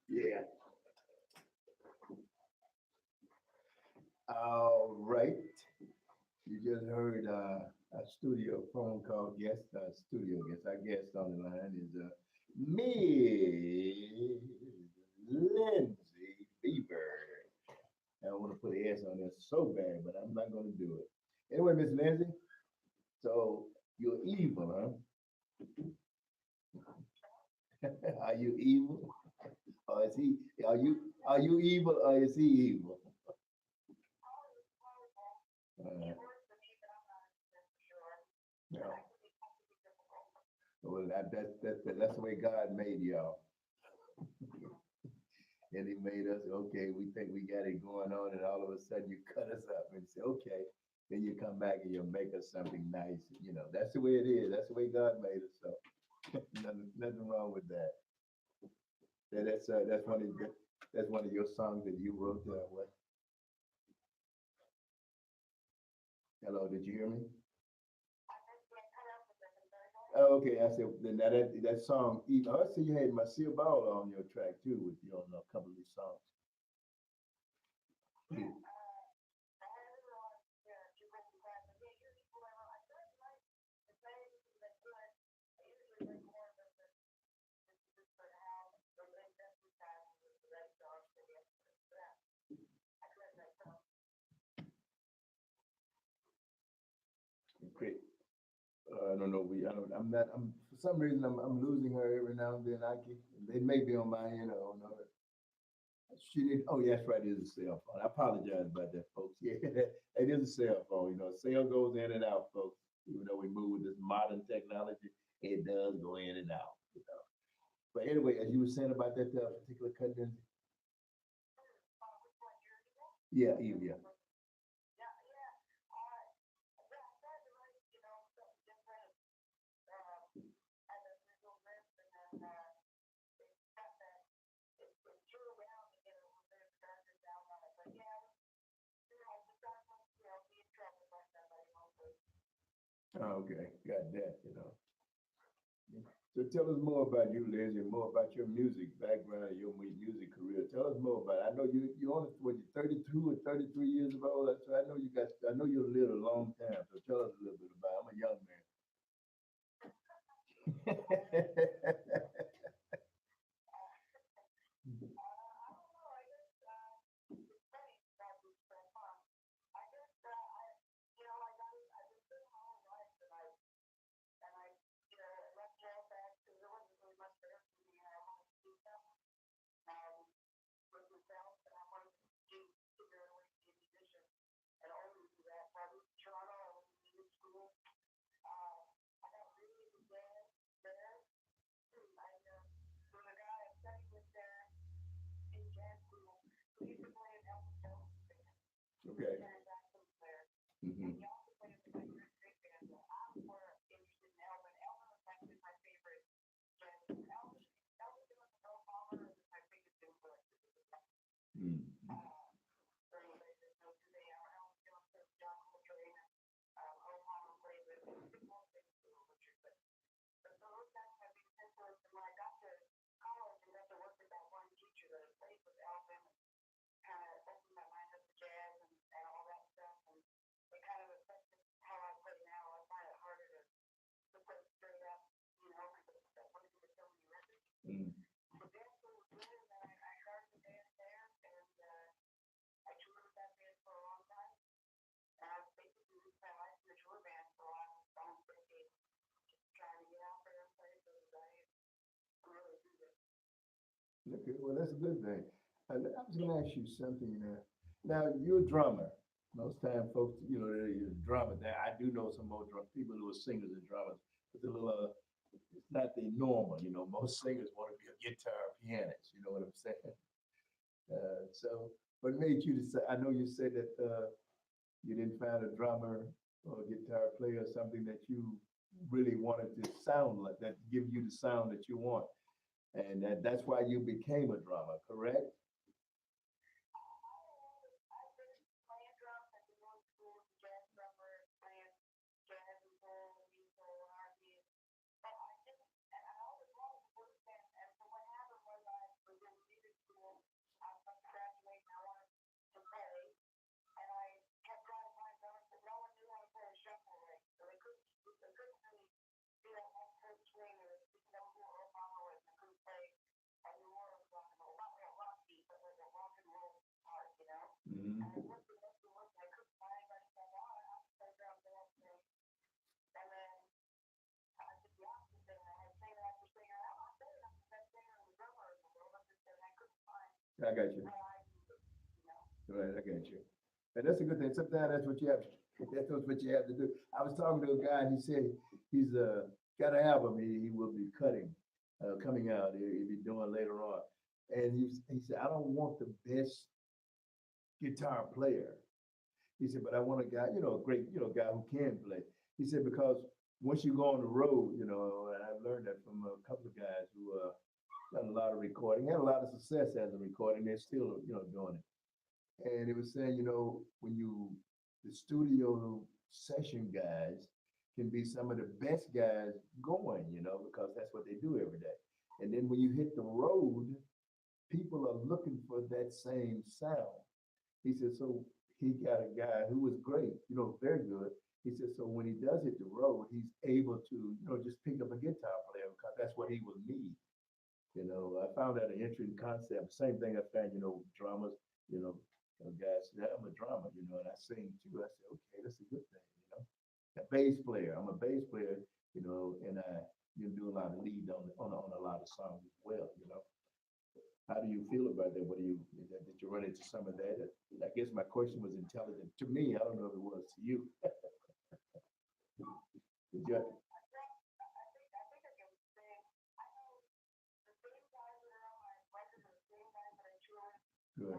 Yeah. All right. You just heard a studio phone call guest, studio guest. Our guest on the line is Miss Lindsay Bieber. I want to put an S on there so bad, but I'm not going to do it. Anyway, Miss Lindsay, so you're evil, huh? Are you evil? Or is he? Are you evil or is he evil? Uh, yeah. Well, that's the way God made y'all. And he made us, okay, we think we got it going on, and all of a sudden you cut us up and say, okay. Then you come back and you'll make us something nice. You know, that's the way it is. That's the way God made us. So nothing wrong with that. That's one of your songs that you wrote. What? Hello, did you hear me? Oh, okay, I said then that song. I see you had Marcia Ball on your track too, with you on a couple of these songs. Hmm. Great. I don't know. I don't. I'm not. I'm for some reason I'm losing her every now and then. I can. It may be on my end. I don't know. She need. Oh, yeah, that's right. It is a cell phone. I apologize about that, folks. Yeah, it is a cell phone. You know, cell goes in and out, folks. Even though we move with this modern technology, it does go in and out. You know. But anyway, as you were saying about that particular cousin, yeah, Eve, yeah. Oh, okay, got that. You know. So tell us more about you, Liz, and more about your music background and your music career. Tell us more about it. I know you only what you 32 or 33 years old. So I know I know you lived a long time. So tell us a little bit about it. I'm a young man. Okay. Hmm. Mm. Mm. Okay, well, that's a good thing. And I was going to ask you something. Now, you're a drummer. Most time, folks, you're a drummer. Now, I do know some more people who are singers and drummers. It's a little, it's not the normal. Most singers want to be a guitar pianist. You know what I'm saying? So, what made you decide? I know you said that you didn't find a drummer or a guitar player or something that you really wanted to sound like that, give you the sound that you want, and that's why you became a drummer, correct? Mhm. I got you. Right, I got you. And that's a good thing. Sometimes that's what you have. That's what you have to do. I was talking to a guy, and he said he's got an album he will be coming out. He'll be doing later on. And he said, I don't want the best guitar player. He said, but I want a guy, a great, guy who can play. He said, because once you go on the road, and I've learned that from a couple of guys who done a lot of recording, had a lot of success as a recording, they're still, doing it. And it was saying, when the studio session guys can be some of the best guys going, because that's what they do every day. And then when you hit the road, people are looking for that same sound. He said, so he got a guy who was great, very good. He said, so when he does hit the road, he's able to, just pick up a guitar player because that's what he will need. I found that an interesting concept. Same thing I found, drummers, guys, yeah, I'm a drummer, and I sing too. I said, okay, that's a good thing. A bass player, I'm a bass player, and I do a lot of lead on a lot of songs as well. How do you feel about that? What do you did you run into some of that? I guess my question was intelligent to me. I don't know if it was to you. Did you? Good.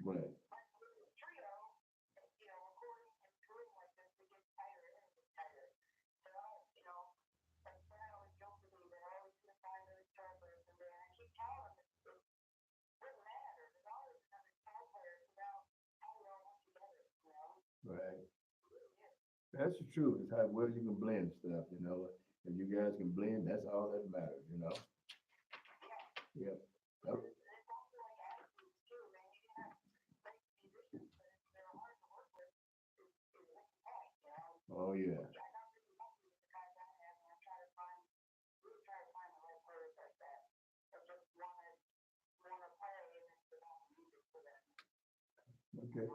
Right. Right. That's the truth. It's how well you can blend stuff. If you guys can blend, that's all that matters. Yep. Yep. Oh yeah. Okay.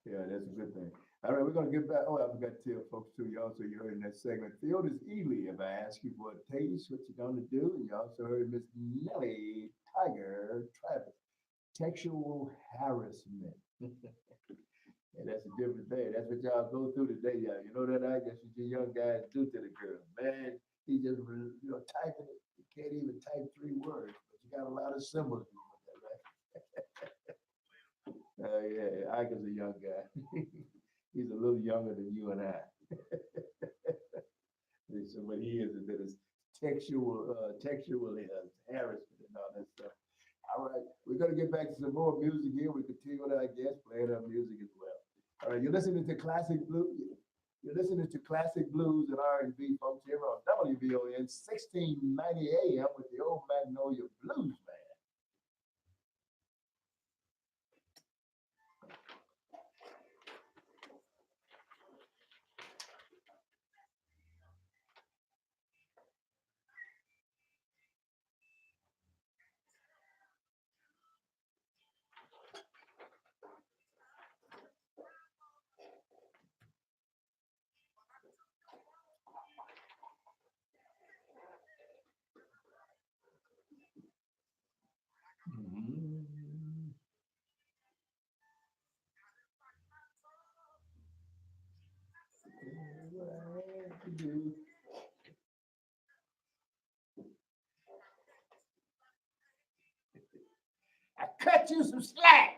Yeah, that's a good thing. All right, we're gonna get back. Oh, I forgot to tell folks too. You also you heard in that segment, Field is Ely. If I ask you for a taste, what you gonna do? And you also heard Miss Nellie Tiger Travis. Textual harassment. And that's a different thing. That's what y'all go through today, y'all. You know that I guess what your young guys do to the girl. Man, he just typing it. You can't even type 3 words, but you got a lot of symbols with that, right? Yeah, Ike is a young guy. He's a little younger than you and I. So what he is that is textual harassment and all that stuff. All right, we're gonna get back to some more music here. We continue with our guest playing our music as well. All right, you're listening to classic blues. You're listening to classic blues and R&B, folks, here on WVON 1690 AM with the old Magnolia Blues Band. I cut you some slack.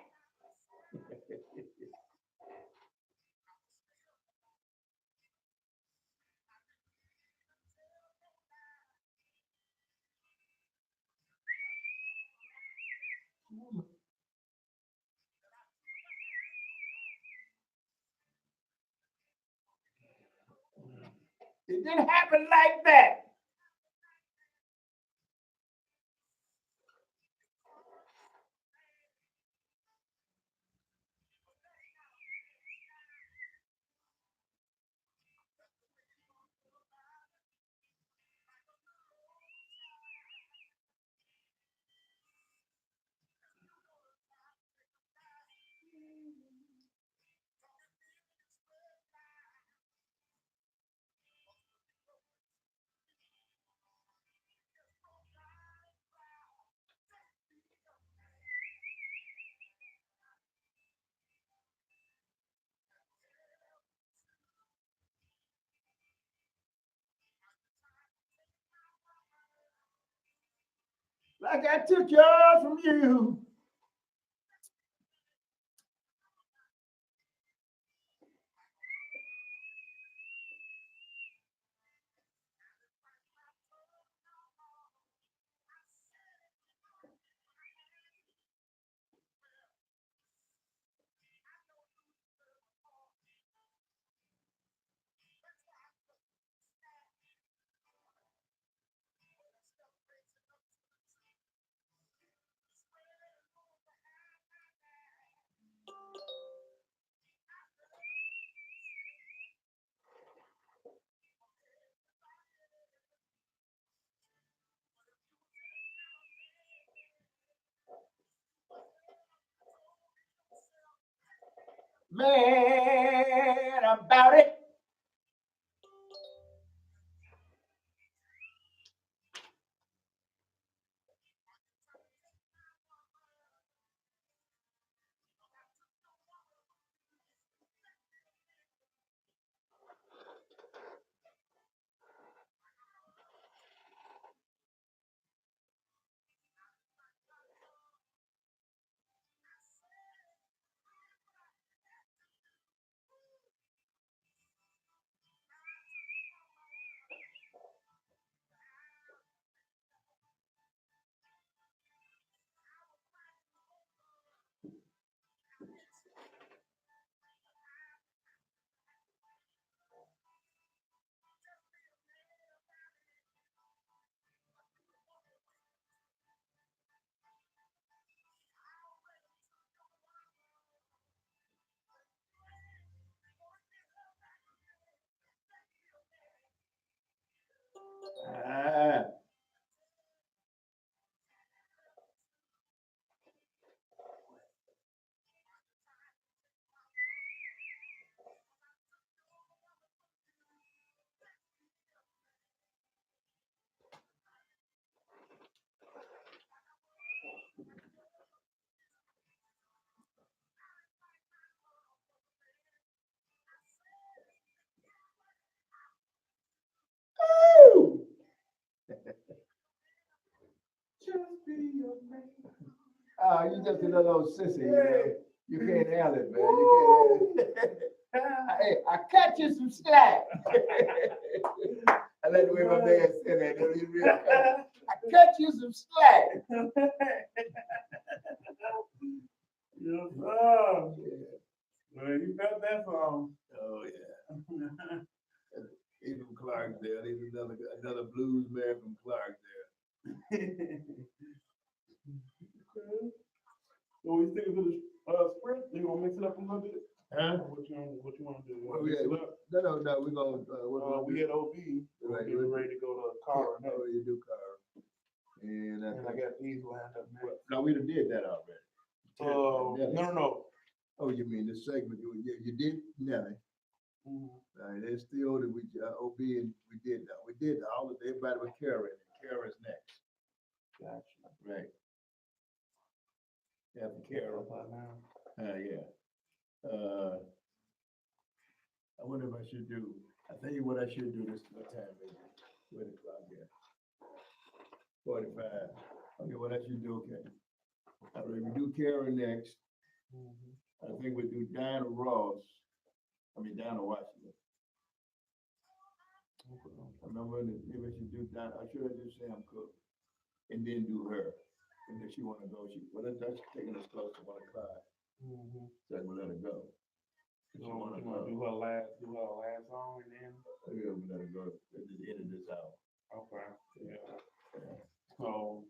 It didn't happen like that. Like I took yours from you. Man, about it. Ah. Woo! Just be your man. Oh, you just a little old sissy, you know. You can't handle it, man. You can't handle it. Hey, I cut you some slack. I like the way my man said that. I cut you some slack. Yes, sir. You felt that song. Oh yeah. He's from Clarksdale. He's another blues man from Clarksdale. Okay. So we stick to the sprint. You gonna mix it up a little bit? Huh? What you want to do? You Well, wanna mix yeah, it up? no. We're gonna We had OB. Right, We're getting ready to go to Carl next. Oh, you do Carl. And And I got these lined up next. no, we done did that already. No. Oh, you mean the segment? You did Nelly. There's still that we OB and we did that. We did all of everybody with Karen, and Karen's next. Gotcha. Right. Yeah, Karen. Yeah. I wonder if I should do. I tell you what I should do this time, maybe. What o'clock? Yeah. 45. Okay, what I should do? Okay. All right, we do Karen next. I think we do Diana Washington. Remember, maybe I should do Diana. I should have do Sam Cooke, and then do her. And if she want to go, that's taking us close to 1 o'clock. So I'm gonna let her go. You want to do her last song and then? Yeah, we let her go at the end of this hour. Okay. Yeah. So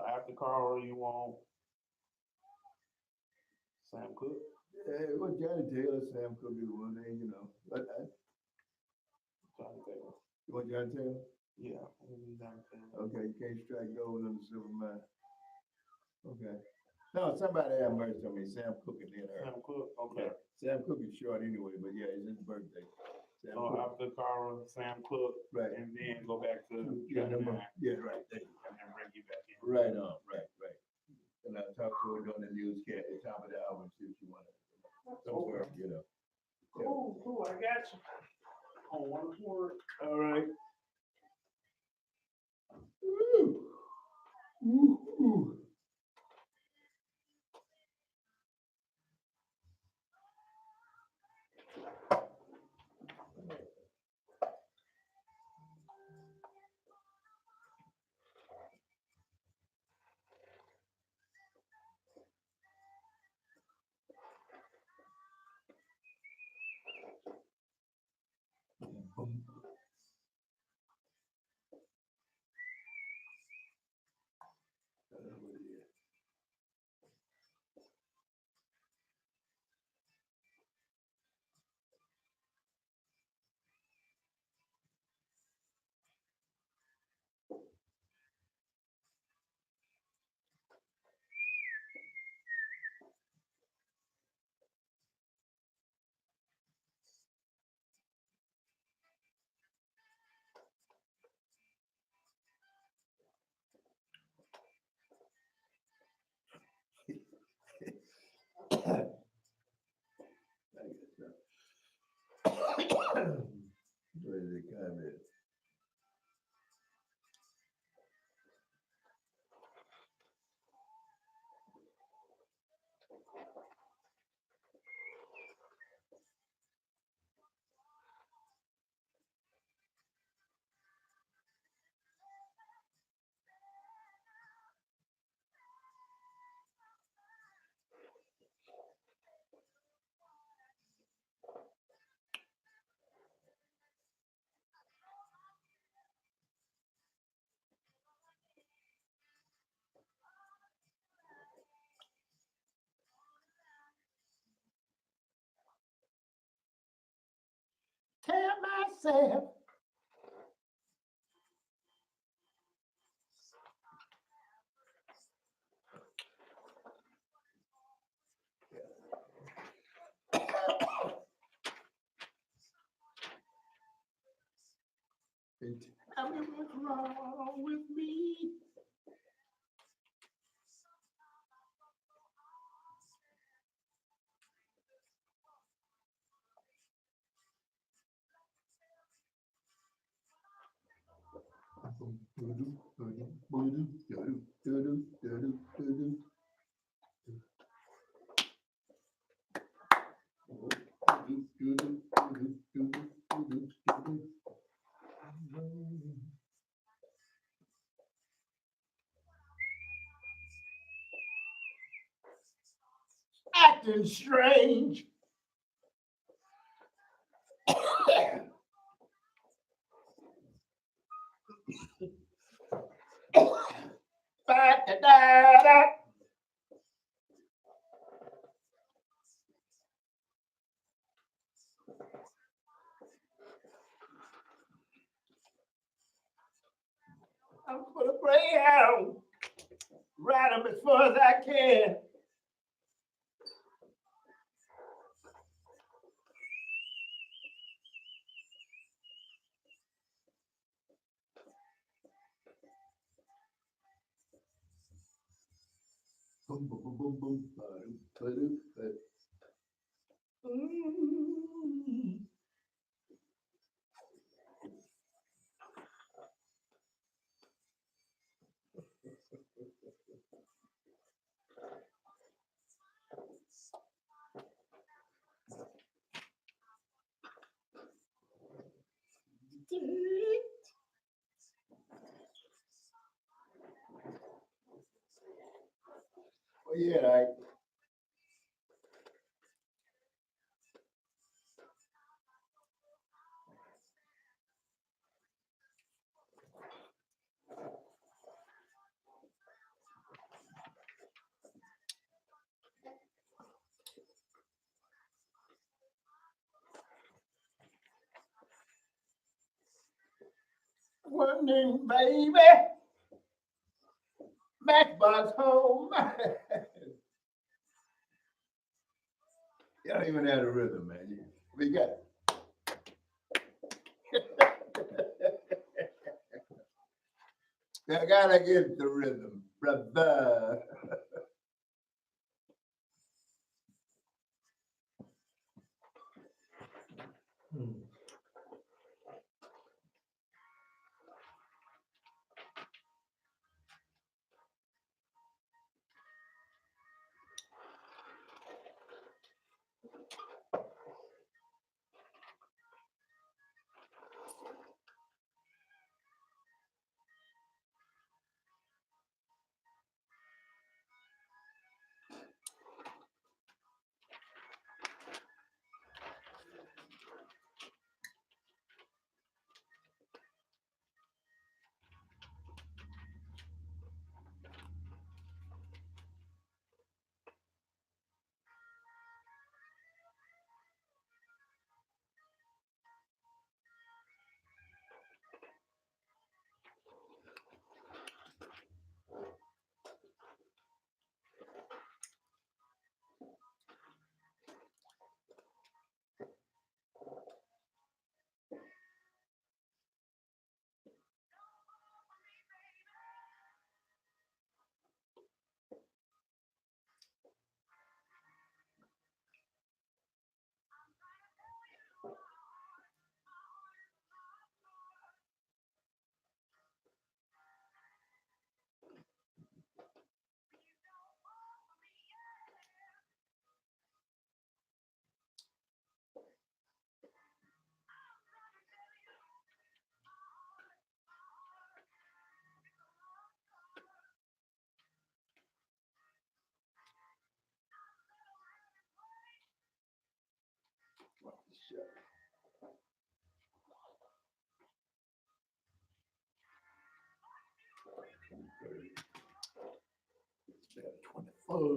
after Carl, you want Sam Cooke? Yeah, well, Johnny Taylor, Sam could be one name, you know. But Johnny Taylor. you want Johnny Taylor? Yeah, Johnny Taylor. Okay, you can't strike gold on the silver mine. Okay. No, somebody had mercy on me. Sam Cooke and then her. Sam Cooke. Okay. Yeah, Sam Cooke is short anyway, but yeah, it's his birthday. Sam So Cooke. after Carl, Sam Cooke, Right. and then go back to Yeah, Johnny number, Nine, yeah, right. Thank you. and then bring you back in. Right on, right. And I talked to her during the newscast at the top of the hour and see if she wanted somewhere, you know. Yeah. Cool, I got you. On one word. All right. Woo. Woo. Boom. Where did it come in? Tell myself. And tell me what's wrong with me. Acting strange. I'm gonna bring out, ride them as far as I can. Boom, boom, boom, boom, boom, ba-doom, ba-doom, ba-doom. Mm. Oh yeah, right. Running, baby, Matchbox home. You don't even have the rhythm, man. We got it. I gotta get the rhythm, brother. Shut 24.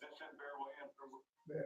Yeah.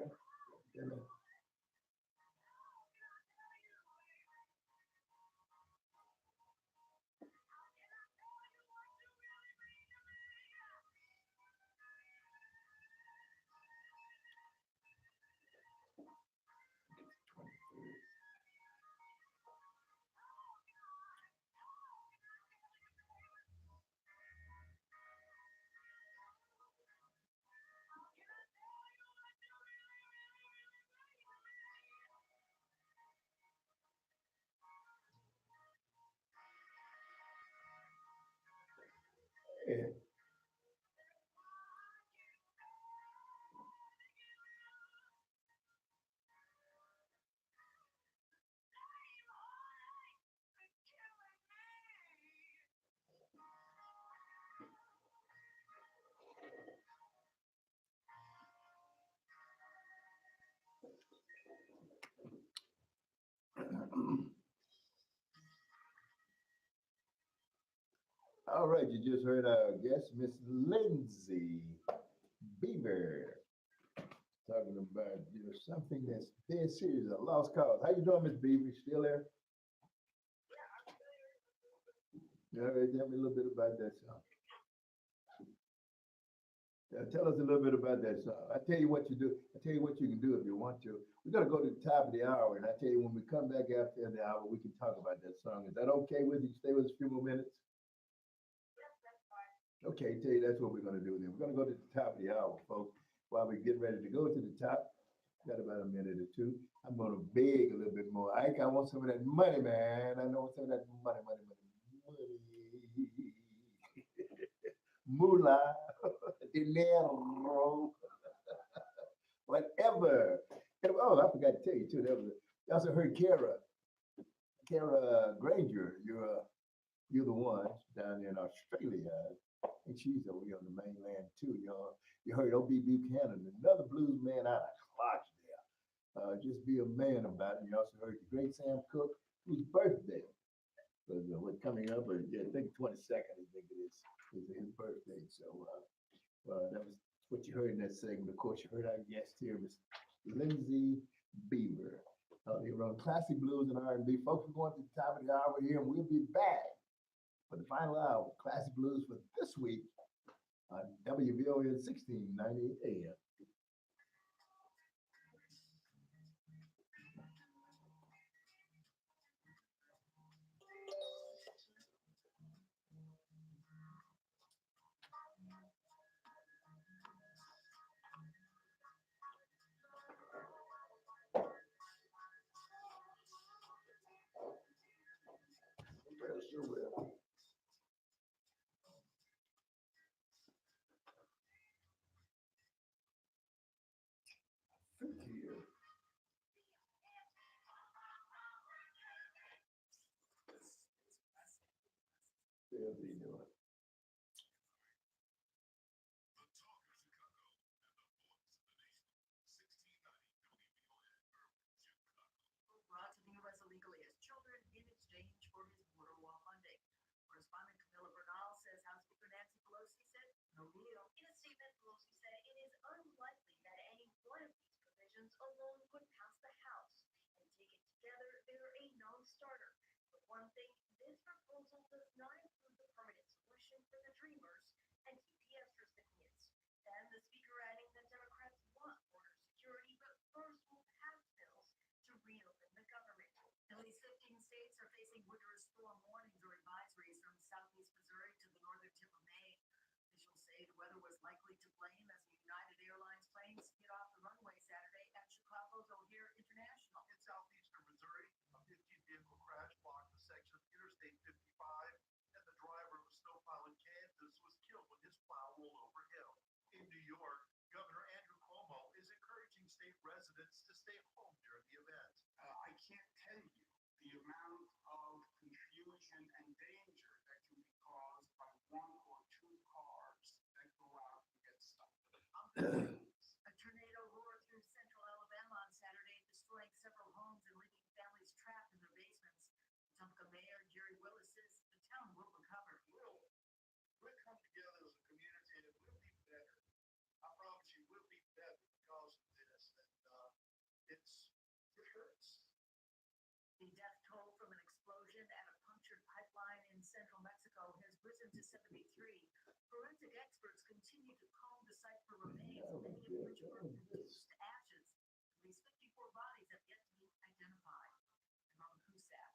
Yeah. All right, you just heard our guest, Miss Lindsay Beaver, talking about something that's dead serious, a lost cause. How you doing, Miss Beaver? You still there? Yeah, all right, tell me a little bit about that song. Tell us a little bit about that song. I tell you what you do. I tell you what you can do if you want to. We're gonna go to the top of the hour, and I tell you when we come back after the hour, we can talk about that song. Is that okay with you? Stay with us a few more minutes. Okay, tell you that's what we're gonna do then. We're gonna go to the top of the hour, folks. While we get ready to go to the top, got about a minute or two. I'm gonna beg a little bit more. I want some of that money, man. I know some of that money. Moolah, dinero, whatever. And, oh, I forgot to tell you too. That was, you also heard Kara Granger. You're the one down in Australia, and she's over here on the mainland too. You heard O.B. Buchanan, another blues man out of Clarksdale. Just be a man about it. You also heard the great Sam Cooke, whose birthday was coming up, or yeah, I think 22nd, I think it is his birthday. So that was what you heard in that segment. Of course, you heard our guest here, Miss Lindsay Beaver. They run classic blues and R&B. Folks, we're going to the top of the hour here, and we'll be back for the final hour of classic blues for this week on WVON 1690 AM. Sure will. Here. They'll be doing. Brought to the U.S. illegally as children in exchange for his border wall funding. Correspondent Camilla Bernal says House Speaker Nancy Pelosi said no deal. In a statement, Pelosi said it is unlikely that any one of these provisions alone could pass the House. And taken together, they're a non-starter. But one thing, this proposal does not include the permanent solution for the Dreamers and TPS recipients. Then the Speaker adding that Democrats want border security, but first will pass bills to reopen the government. At least 15 states are facing winter storm warnings or advisories from southeast Missouri to the northern tip of Maine. Officials say the weather was likely to blame as the United Airlines planes hit off the runway Saturday at Chicago's O'Hare International. In southeastern Missouri, a 15-vehicle crash blocked a section of Interstate 55, and the driver of a snowplow in Kansas was killed when his plow rolled over hill. In New York, Governor Andrew Cuomo is encouraging state residents to stay home during the event. I can't tell you the amount of confusion and danger that can be caused by one or two cars that go out and get stuck. A tornado roared through central Alabama on Saturday, destroying several homes and leaving families trapped in their basements. Wetumpka Mayor Jerry Willis says the town will recover. We'll come together as a community and it will be better. I promise you, we'll be 1973. Forensic experts continue to comb the site for remains, many of which were reduced to ashes. At least 54 bodies have yet to be identified. Mama Cusack.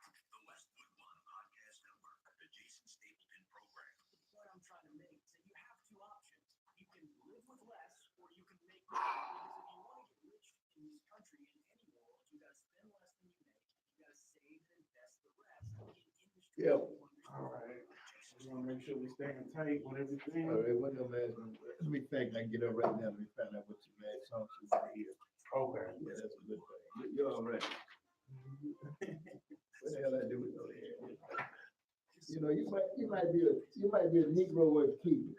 The Westwood One Podcast Network, the Jason Stapleton program. The point I'm trying to make is that you have two options. You can live with less, or you can make more. Because if you want to get rich in this country, in any world, you got to spend less than you make. You got to save and invest the rest in industry. Yeah. All right. We want to make sure we staying tight with everything. All right, what no man, let me think, I can get up right now, let me find out what your last song you want to hear. Okay. Yeah, that's a good thing. You're all right. What the hell I do with those hair? You know, you might be a Negro worth keeping.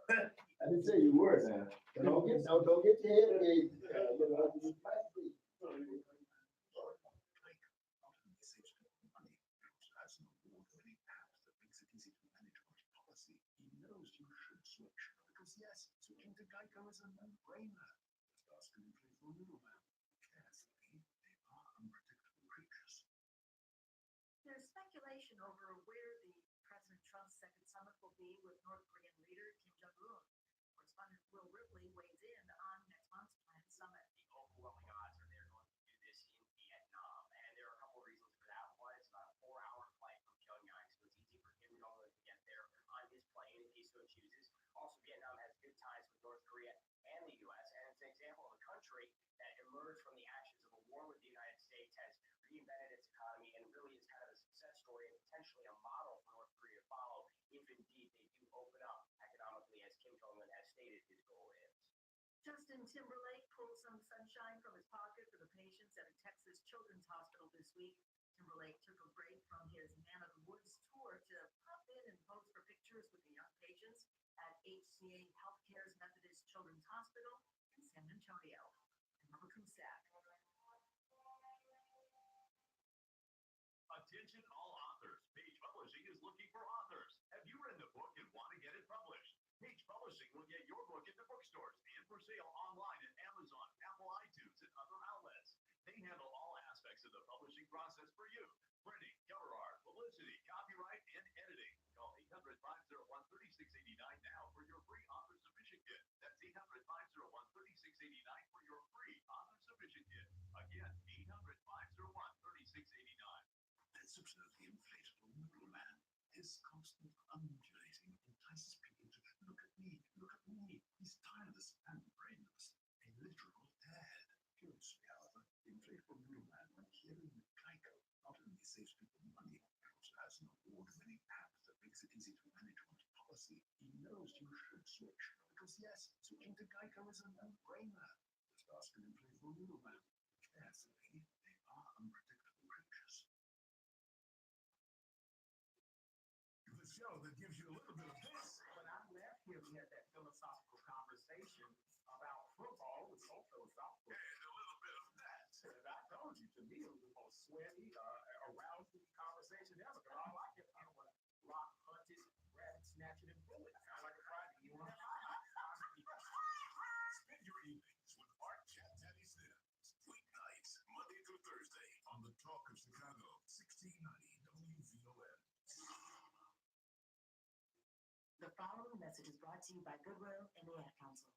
I didn't say you were now. Don't get your head engaged. You know, you might be. Has an award-winning app that makes it easy to manage money policy. He knows you should switch because yes, switching to Geico is a no-brainer. Just ask an inflatable middleman. Carefully, they are unpredictable creatures. There's speculation over where the President Trump's second summit will be with North Korean leader Kim Jong-un. Correspondent Will Ripley weighs in on next month's planned summit. The overwhelming odds are they're going to do this in Vietnam. And there are a couple of reasons for that. One, it's about a 4-hour flight from Pyongyang, so it's easy for Kim Jong-un to get there on his plane if he so chooses. Also, Vietnam has good ties with North Korea and the U.S., and it's an example of a country that emerged from the ashes of a war with the United States, has reinvented its economy, and really is kind of a success story and potentially a model for North Korea to follow if indeed they do open up economically, as Kim Jong-un has stated his goal is. Justin Timberlake pulled some sunshine from his pocket for the patients at a Texas children's hospital this week. Timberlake took a break from his Man of the Woods tour to pop in and pose for pictures with the young patients at HCA Healthcare's Methodist Children's Hospital in San Antonio. And Mama Cusack. Attention all authors. Page Publishing is looking for authors. Have you written a book and want to get it published? Page Publishing will get your book into bookstores and for sale online at Amazon, Apple iTunes, and other outlets. They handle all aspects of the publishing process for you. Printing, cover art, publicity, copyright, and editing. Call 800-501-3689 now for your free author submission kit. That's 800-501-3689 for your free author submission kit. Again, 800-501-3689. This absurdly inflatable middleman, his constant undulating entices people to look at me, look at me. He's tireless and brainless, a literal dad. Curiously, however, the inflatable middleman, when hearing the Geico, not only saves people money, but also has an award-winning app that makes it easy to manage one's policy. He knows you should switch because yes, switching to Geico is a no-brainer. Just ask an inflatable middleman. Carefully, they are unpredictable creatures. The show that gives you a little bit of this. When I left here, we had that philosophical conversation about football. It was so philosophical. And a little bit of that. And I told you, to me, it was the most sweaty, arousing conversation ever. Because all I kept hearing was rock hunted, rabbit snatching, and bullet. Sound like a Friday. You know? Spend your evenings with Art Chat Teddy Sims. Weeknights, Monday through Thursday, on the Talk of Chicago, 1690 WVOM. The following message is brought to you by Goodwill and the Ad Council.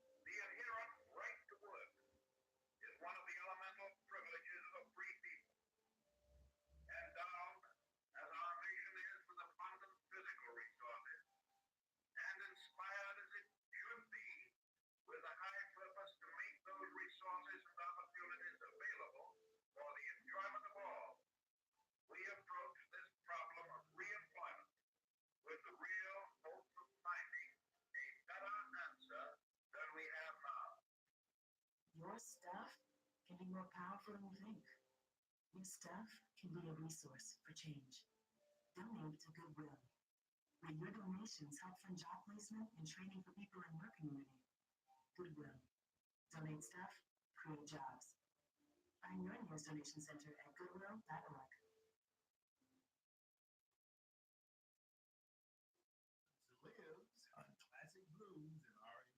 The inherent right to work is one of the elemental privileges of free people. Endowed, as our nation is with abundant physical resources, and inspired as it should be with a high purpose to make those resources and opportunities available for the enjoyment of all, we approach this problem of reemployment with the real hope of finding a better answer than we have now. Your stuff can be more powerful than you think. Your stuff can be a resource for change. Donate to Goodwill, where your donations help fund job placement and training for people in your community. Goodwill. Donate stuff, create jobs. Find your nearest donation center at goodwill.org. Lives on classic blues and R&B.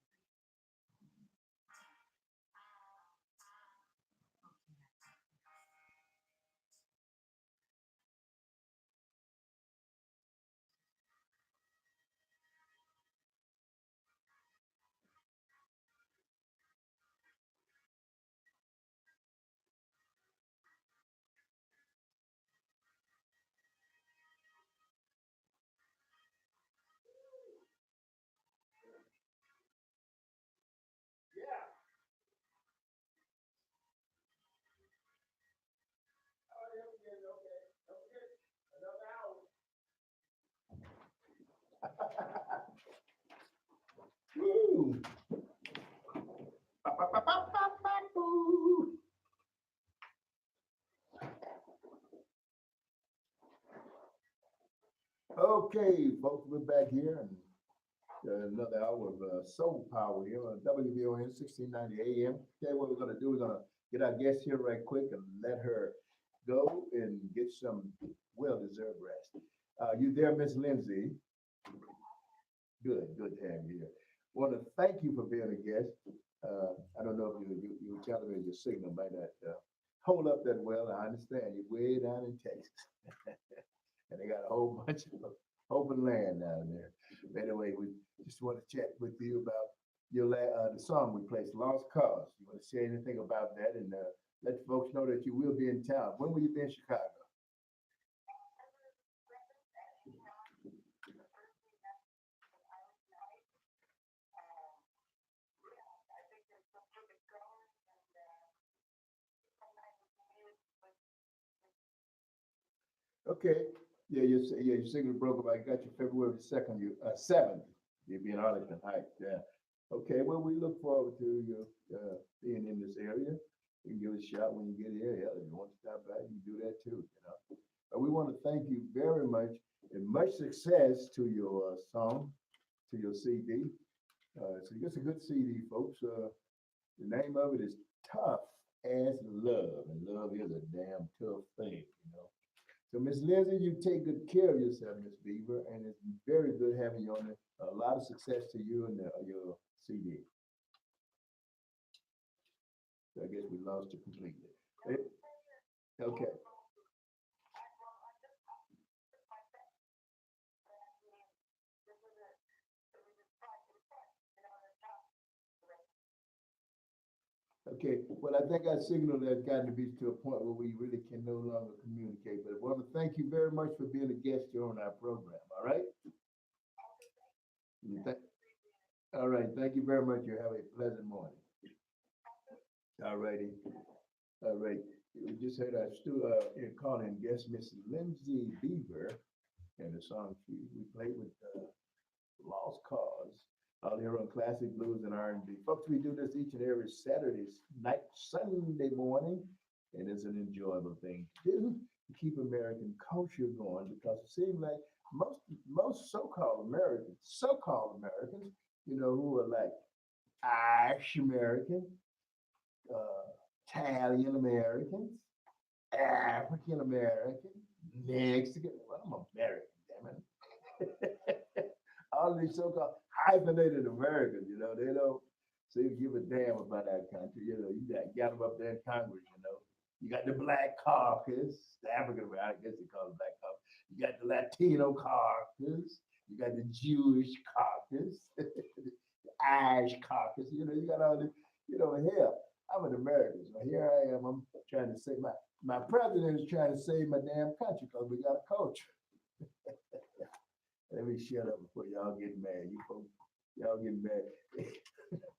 boom. Ba, ba, ba, ba, ba, ba, boo. Okay, folks, we're back here and another hour of soul power here on WVON 1690 AM. Okay, what we're gonna do, we're gonna get our guest here right quick and let her go and get some well-deserved rest. You there, Miss Lindsay? Good, good to have you here. Want to thank you for being a guest. I don't know if you were telling me your signal might not hold up that well. I understand you're way down in Texas, and they got a whole bunch of open land down there. But anyway, we just want to chat with you about the song we played, "Lost Cause." You want to say anything about that and let folks know that you will be in town. When will you be in Chicago? Okay. Yeah, your signal broke up. I got you February 2nd, 7th. You'll be in Arlington Heights. Yeah. Okay. Well, we look forward to you being in this area. You can give it a shot when you get here. Hell, if you want to stop by, you can do that too. But we want to thank you very much and much success to your song, to your CD. So it's a good CD, folks. The name of it is Tough as Love, and love is a damn tough thing. So, Miss Lindsay, you take good care of yourself, Miss Beaver, and it's very good having you on it. A lot of success to you and your CD. So I guess we lost you completely. Okay. Okay. Well, I think our signal has gotten to be to a point where we really can no longer communicate. But I want to thank you very much for being a guest here on our program. All right. You th- all right. Thank you very much. You have a pleasant morning. All righty. All right. We just heard our calling guest, Miss Lindsay Beaver, and the song we played with Lost Cause out here on Classic Blues and R&B. Folks, we do this each and every Saturday night, Sunday morning, and it's an enjoyable thing to do to keep American culture going because it seems like most so-called Americans, who are like Irish American, Italian Americans, African American, Mexican. Well, I'm American, damn it. All these so-called hyphenated Americans, they don't seem to give a damn about our country. You got them up there in Congress. You got the Black Caucus, the African American, I guess they call it Black Caucus. You got the Latino Caucus. You got the Jewish Caucus, the Irish Caucus. You got all this. Hell, I'm an American, so here I am. I'm trying to say my president is trying to save my damn country because we got a culture. Let me shut up before y'all get mad. You folks, y'all get mad.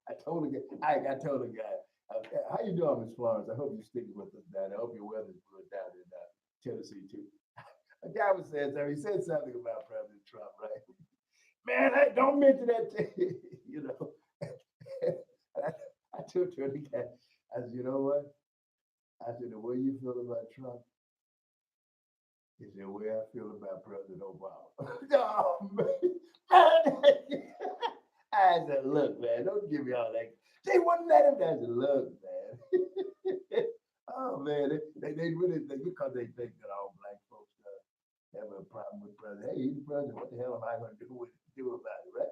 I told the guy, how you doing, Miss Florence? I hope you're sticking with us down there. I hope your weather's good down in Tennessee too. A guy was saying something. He said something about President Trump, right? Man, don't mention that to I told the guy, I said, you know what? I said, the way you feel about Trump is the way I feel about President Obama. Oh, man. I said, look, man, don't give me all that. They wouldn't let him. I said, look, man. Oh, man, they really think because they think that all black folks have a problem with president. Hey, he's the president. What the hell am I going to do about it, right?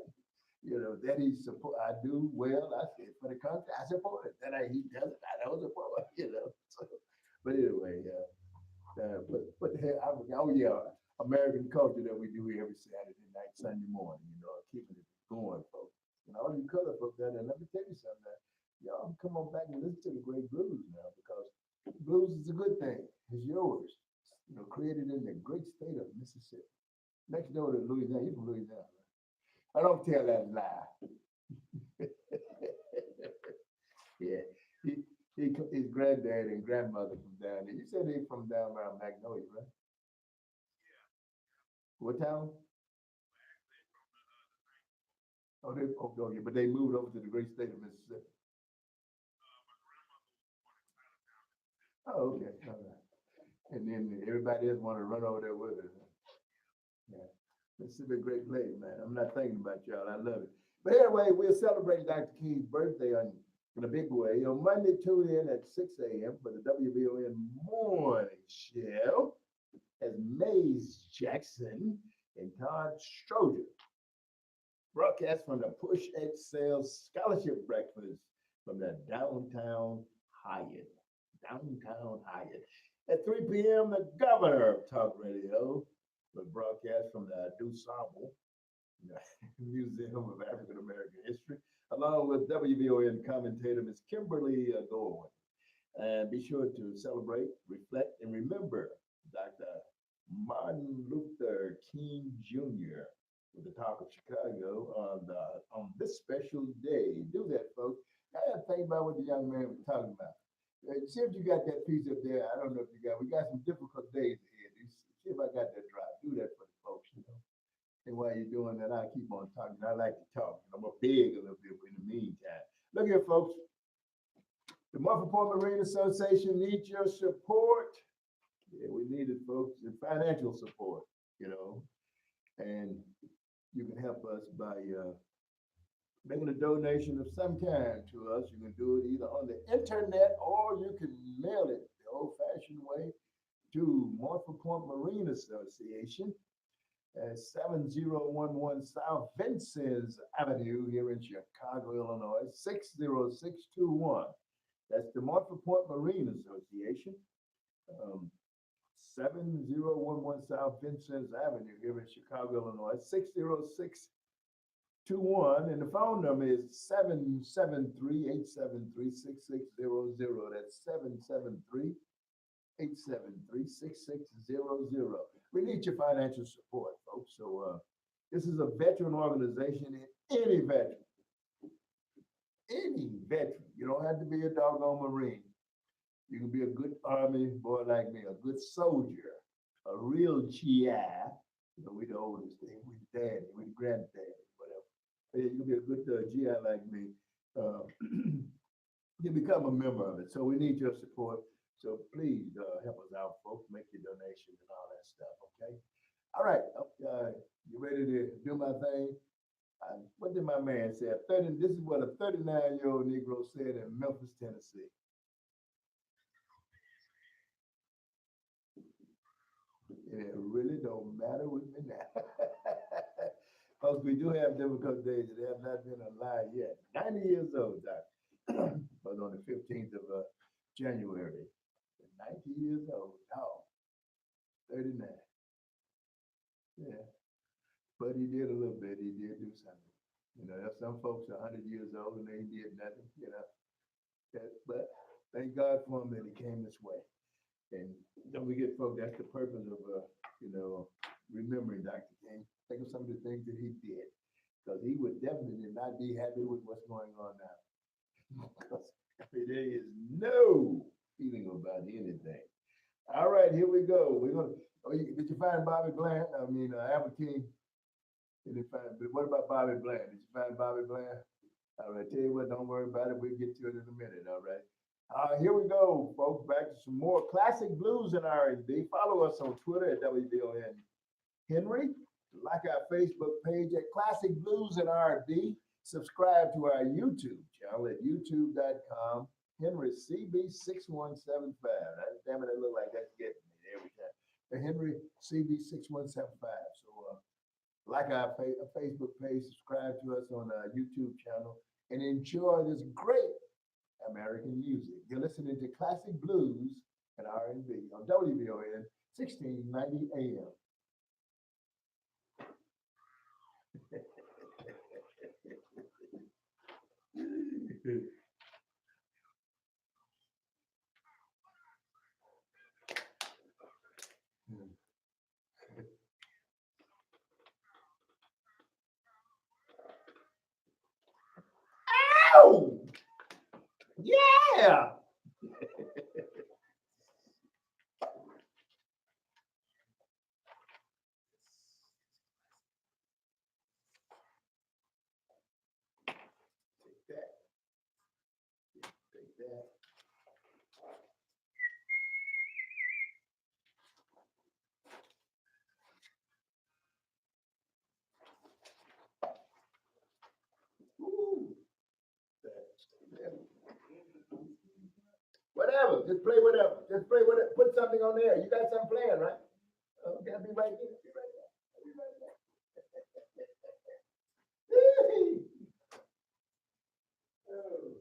That he support. I do well. I said for the country, I support it. He does it, I don't support. So, but anyway, what the hell? Oh yeah, American culture that we do here every Saturday night, Sunday morning. Keeping it going, folks. And all you color folks down there. Let me tell you something. Y'all come on back and listen to the great blues now because blues is a good thing. It's yours. Created in the great state of Mississippi, next door to Louisiana. You from Louisiana? I don't tell that lie. Yeah, his granddad and grandmother from down there. You said they from down around Magnolia, right? What town? Oh, okay, but they moved over to the great state of Mississippi. Oh, okay, all right. And then everybody else want to run over there with it. Yeah, Mississippi, a great place, man. I'm not thinking about y'all. I love it. But anyway, we're celebrating Dr. King's birthday in a big way. On Monday, tune in at 6 a.m. for the WBON Morning Show as Maze Jackson and Todd Stroger broadcast from the Push Excel Scholarship Breakfast from the Downtown Hyatt. Downtown Hyatt. At 3 p.m., the governor of talk radio will broadcast from the DuSable Museum of African American History, along with WVON commentator Ms. Kimberly Goldwyn. And be sure to celebrate, reflect, and remember Dr. Martin Luther King Jr. with the Talk of Chicago on this special day. Do that, folks. I got to think about what the young man was talking about. See if you got that piece up there. I don't know if you got. We got some difficult days ahead. See if I got that drop. Do that for the folks, you know. And while you're doing that, I keep on talking. I like to talk. I'm a big a little bit in the meantime. Look here, folks. The Morphin Point Marine Association needs your support. Yeah, we need it, folks, and financial support, you know. And you can help us by making a donation of some kind to us. You can do it either on the internet or you can mail it the old-fashioned way to Morphin Point Marine Association at 7011 South Vincennes Avenue here in Chicago, Illinois, 60621. That's the Morphin Point Marine Association, 7011 South Vincennes Avenue here in Chicago, Illinois, 60621. And the phone number is 773-873-6600. That's 773-873-6600. We need your financial support, folks. So this is a veteran organization, and any veteran, you don't have to be a doggone Marine. You can be a good Army boy like me, a good soldier, a real GI. You know, we the oldest thing, we the daddy, we the granddaddy, whatever. But yeah, you can be a good GI like me. You become a member of it. So we need your support. So please help us out, folks. Make your donations and all that stuff, okay? All right, you ready to do my thing? What did my man say? This is what a 39-year-old Negro said in Memphis, Tennessee. It really don't matter with me now. Folks, we do have difficult days that have not been alive yet. 90 years old, Doc. But on the 15th of January. 90 years old. No, 39. Yeah. But he did a little bit. He did do something. You know, there's some folks 100 years old and they did nothing, you know. But thank God for him that he came this way. And don't forget, folks, that's the purpose of, remembering Dr. King. Think of some of the things that he did. Because he would definitely not be happy with what's going on now. Because there is no feeling about anything. All right, here we go. We're gonna. Did you find Bobby Bland? Albert King. But what about Bobby Bland? Did you find Bobby Bland? All right, tell you what, don't worry about it. We'll get to it in a minute. All right. Here we go, folks. Back to some more classic blues and R&B. Follow us on Twitter at WBON Henry. Like our Facebook page at Classic Blues and R&B. Subscribe to our YouTube channel at youtube.com. Henry CB6175. Damn it, I look like that's getting me every time. Henry CB6175. So like our Facebook page, subscribe to us on our YouTube channel, and enjoy this great American music. You're listening to Classic Blues and R&B on WBON 1690 AM. Ow! Yeah! that. Ooh. Whatever, just play whatever. Just play whatever. Put something on there. You got something playing, right? Okay, I'll be right there. Be right there. I'll be right there. Oh.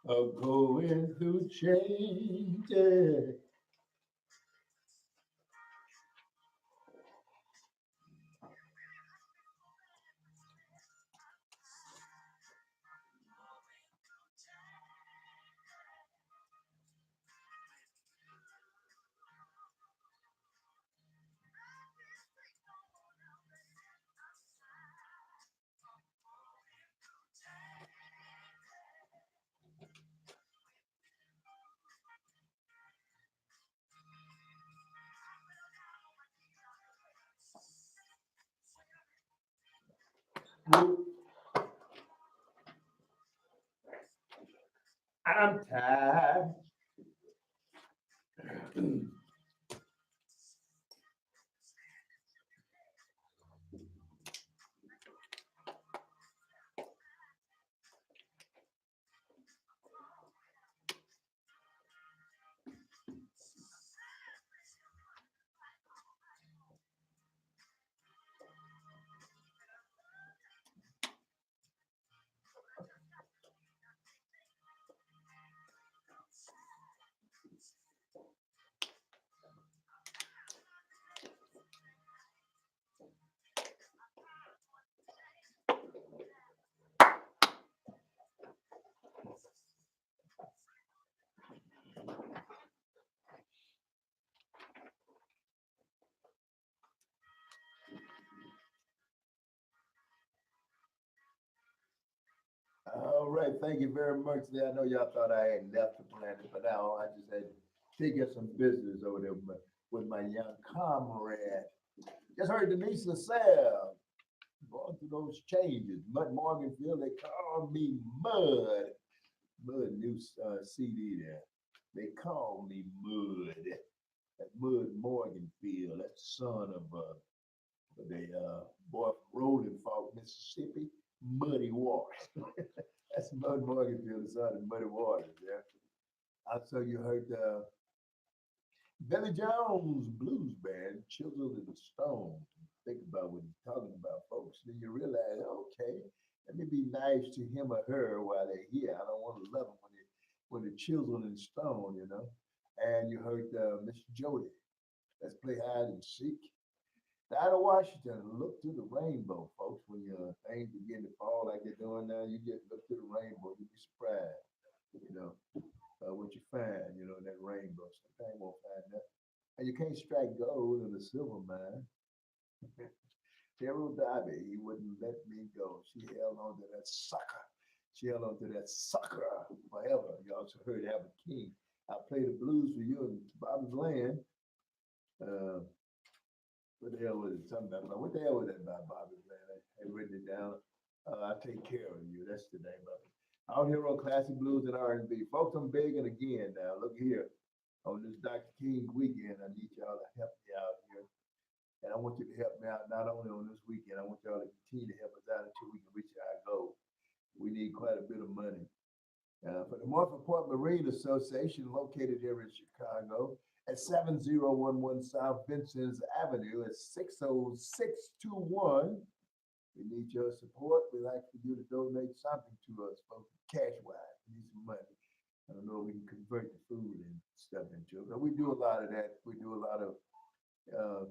of going through changes. I'm tired. All right, thank you very much. I know y'all thought I had left the planet, but now I just had to take care of some business over there with my young comrade. Just heard Denise LaSalle going through those changes. Mud Morganfield, they call me Mud. Mud new CD there. They call me Mud. That Mud Morganfield, that son of the boy from Rolling Fork, Mississippi, Muddy Waters. That's Mud Morganfield, the son of Muddy Waters. Yeah. Also, you heard Billy Jones Blues Band, Chisel and Stone. Think about what he's talking about, folks. Then you realize, okay, let me be nice to him or her while they're here. I don't want to love them when they're chiseled in stone, you know. And you heard Mr. Jody. Let's play hide and seek. Out of Washington, look through the rainbow, folks. When your things begin to fall like they're doing now, you just look through the rainbow. You'll be surprised, you know, what you find, you know, in that rainbow. Sometimes you won't find that. And you can't strike gold in a silver mine. Carol Darby, he wouldn't let me go. She held on to that sucker. She held on to that sucker forever. You also heard Have a King. I play the blues for you in Bob's Land. Uh, what the hell was it? Something about what the hell was that about Bobby's Land? I had written it down. I take care of you. That's the name of it. Out here on Classic Blues and R&B. Folks, I'm begging again now. Look here. On this Dr. King weekend, I need y'all to help me out here. And I want you to help me out not only on this weekend, I want y'all to continue to help us out until we can reach our goal. We need quite a bit of money. For the Morphetport Marine Association, located here in Chicago at 7011 South Vincent's Avenue at 60621. We need your support. We'd like for you to donate something to us, folks, cash wise. We need some money. I don't know if we can convert the food and stuff into it, but we do a lot of that. We do a lot of uh,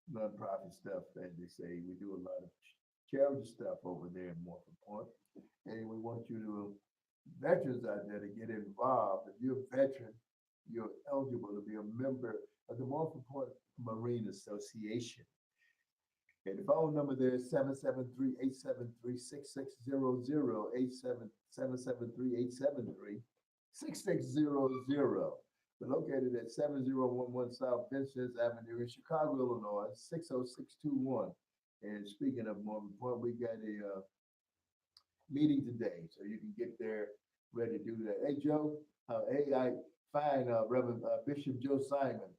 nonprofit stuff, as they say. We do a lot of charity stuff over there in Morphin Point. And we want you to, veterans out there, to get involved. If you're a veteran, you're eligible to be a member of the Morphin Point Marine Association. And the phone number there is 773-873-6600, 773-873-6600. We're located at 7011 South Vincent Avenue in Chicago, Illinois, 60621. And speaking of Mormon Point, we got a meeting today, so you can get there ready to do that. Hey, Joe. Hey, I find Reverend Bishop Joe Simon.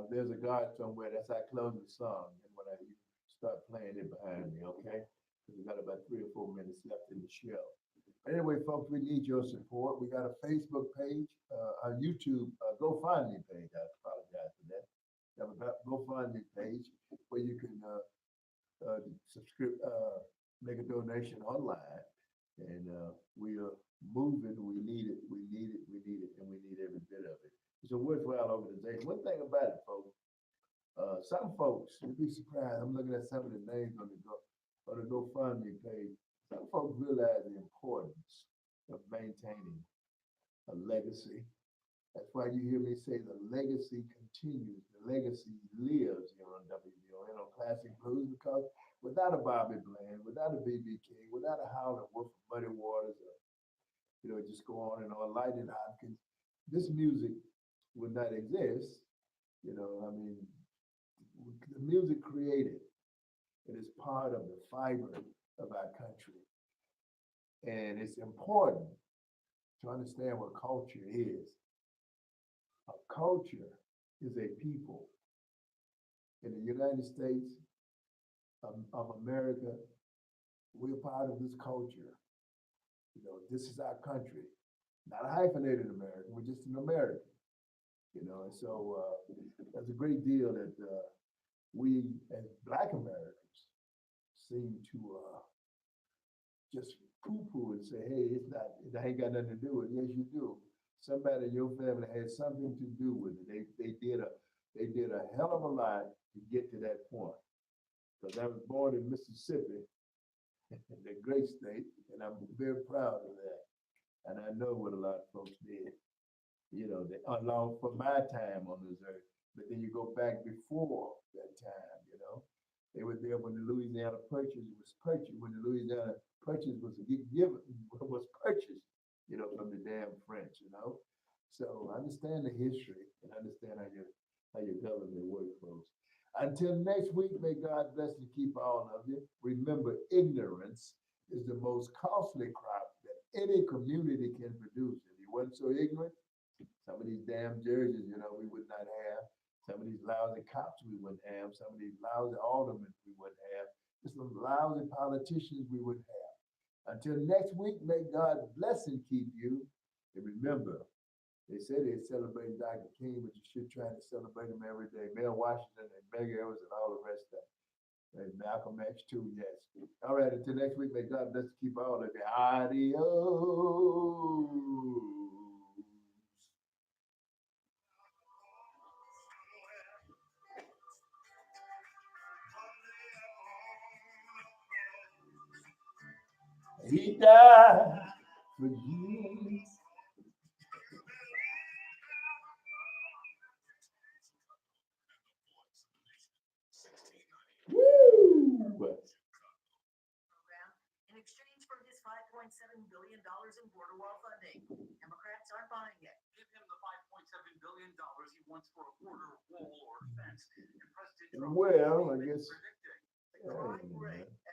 There's a guard somewhere. That's our closing song. And when I start playing it behind me, okay? We got about 3 or 4 minutes left in the show. Anyway, folks, we need your support. We got a Facebook page, a YouTube GoFundMe page. I apologize for that. We have a GoFundMe page where you can subscribe, make a donation online. And we are moving. We need it. We need it. We need it. And we need every bit of it. It's a worthwhile organization. One thing about it, folks, some folks, you'd be surprised. I'm looking at some of the names on the GoFundMe page. Some folks realize the importance of maintaining a legacy. That's why you hear me say the legacy continues, the legacy lives here on WBON on Classic Blues, because without a Bobby Bland, without a BB King, without a Howlin' Wolf of Muddy Waters, or, just go on and on, Lightning Hopkins, this music would not exist. I mean, the music created, it is part of the fiber of our country. And it's important to understand what culture is. A culture is a people. In the United States of America, we're part of this culture. This is our country, not a hyphenated American, we're just an American. And so there's a great deal that we as Black Americans seem to just poo-poo and say, hey, it ain't got nothing to do with it. Yes, you do. Somebody in your family had something to do with it. They did a hell of a lot to get to that point. Because I was born in Mississippi, the great state, and I'm very proud of that. And I know what a lot of folks did, they along for my time on this earth. But then you go back before that time, they were there when the Louisiana Purchase was purchased, when the Louisiana Purchase was purchased, from the damn French. So understand the history and understand how your government works, folks. Until next week, may God bless and keep all of you. Remember, ignorance is the most costly crop that any community can produce. If you weren't so ignorant, some of these damn jerseys, we would not have. Some of these lousy cops we wouldn't have. Some of these lousy aldermen we wouldn't have. Some lousy politicians we wouldn't have. Until next week, may God bless and keep you. And remember, they say they're celebrating Dr. King, but you should try to celebrate him every day. Mel Washington and Medgar Evers and all the rest of them. And Malcolm X too, yes. All right, until next week, may God bless and keep all of you. Adios. He died for you. Woo! Program in exchange for his $5.7 billion in border wall funding. Democrats aren't buying it. Give him the $5.7 billion he wants for a border wall or fence. And President Trump Well, I guess. predicting. The crime Hey, rate man.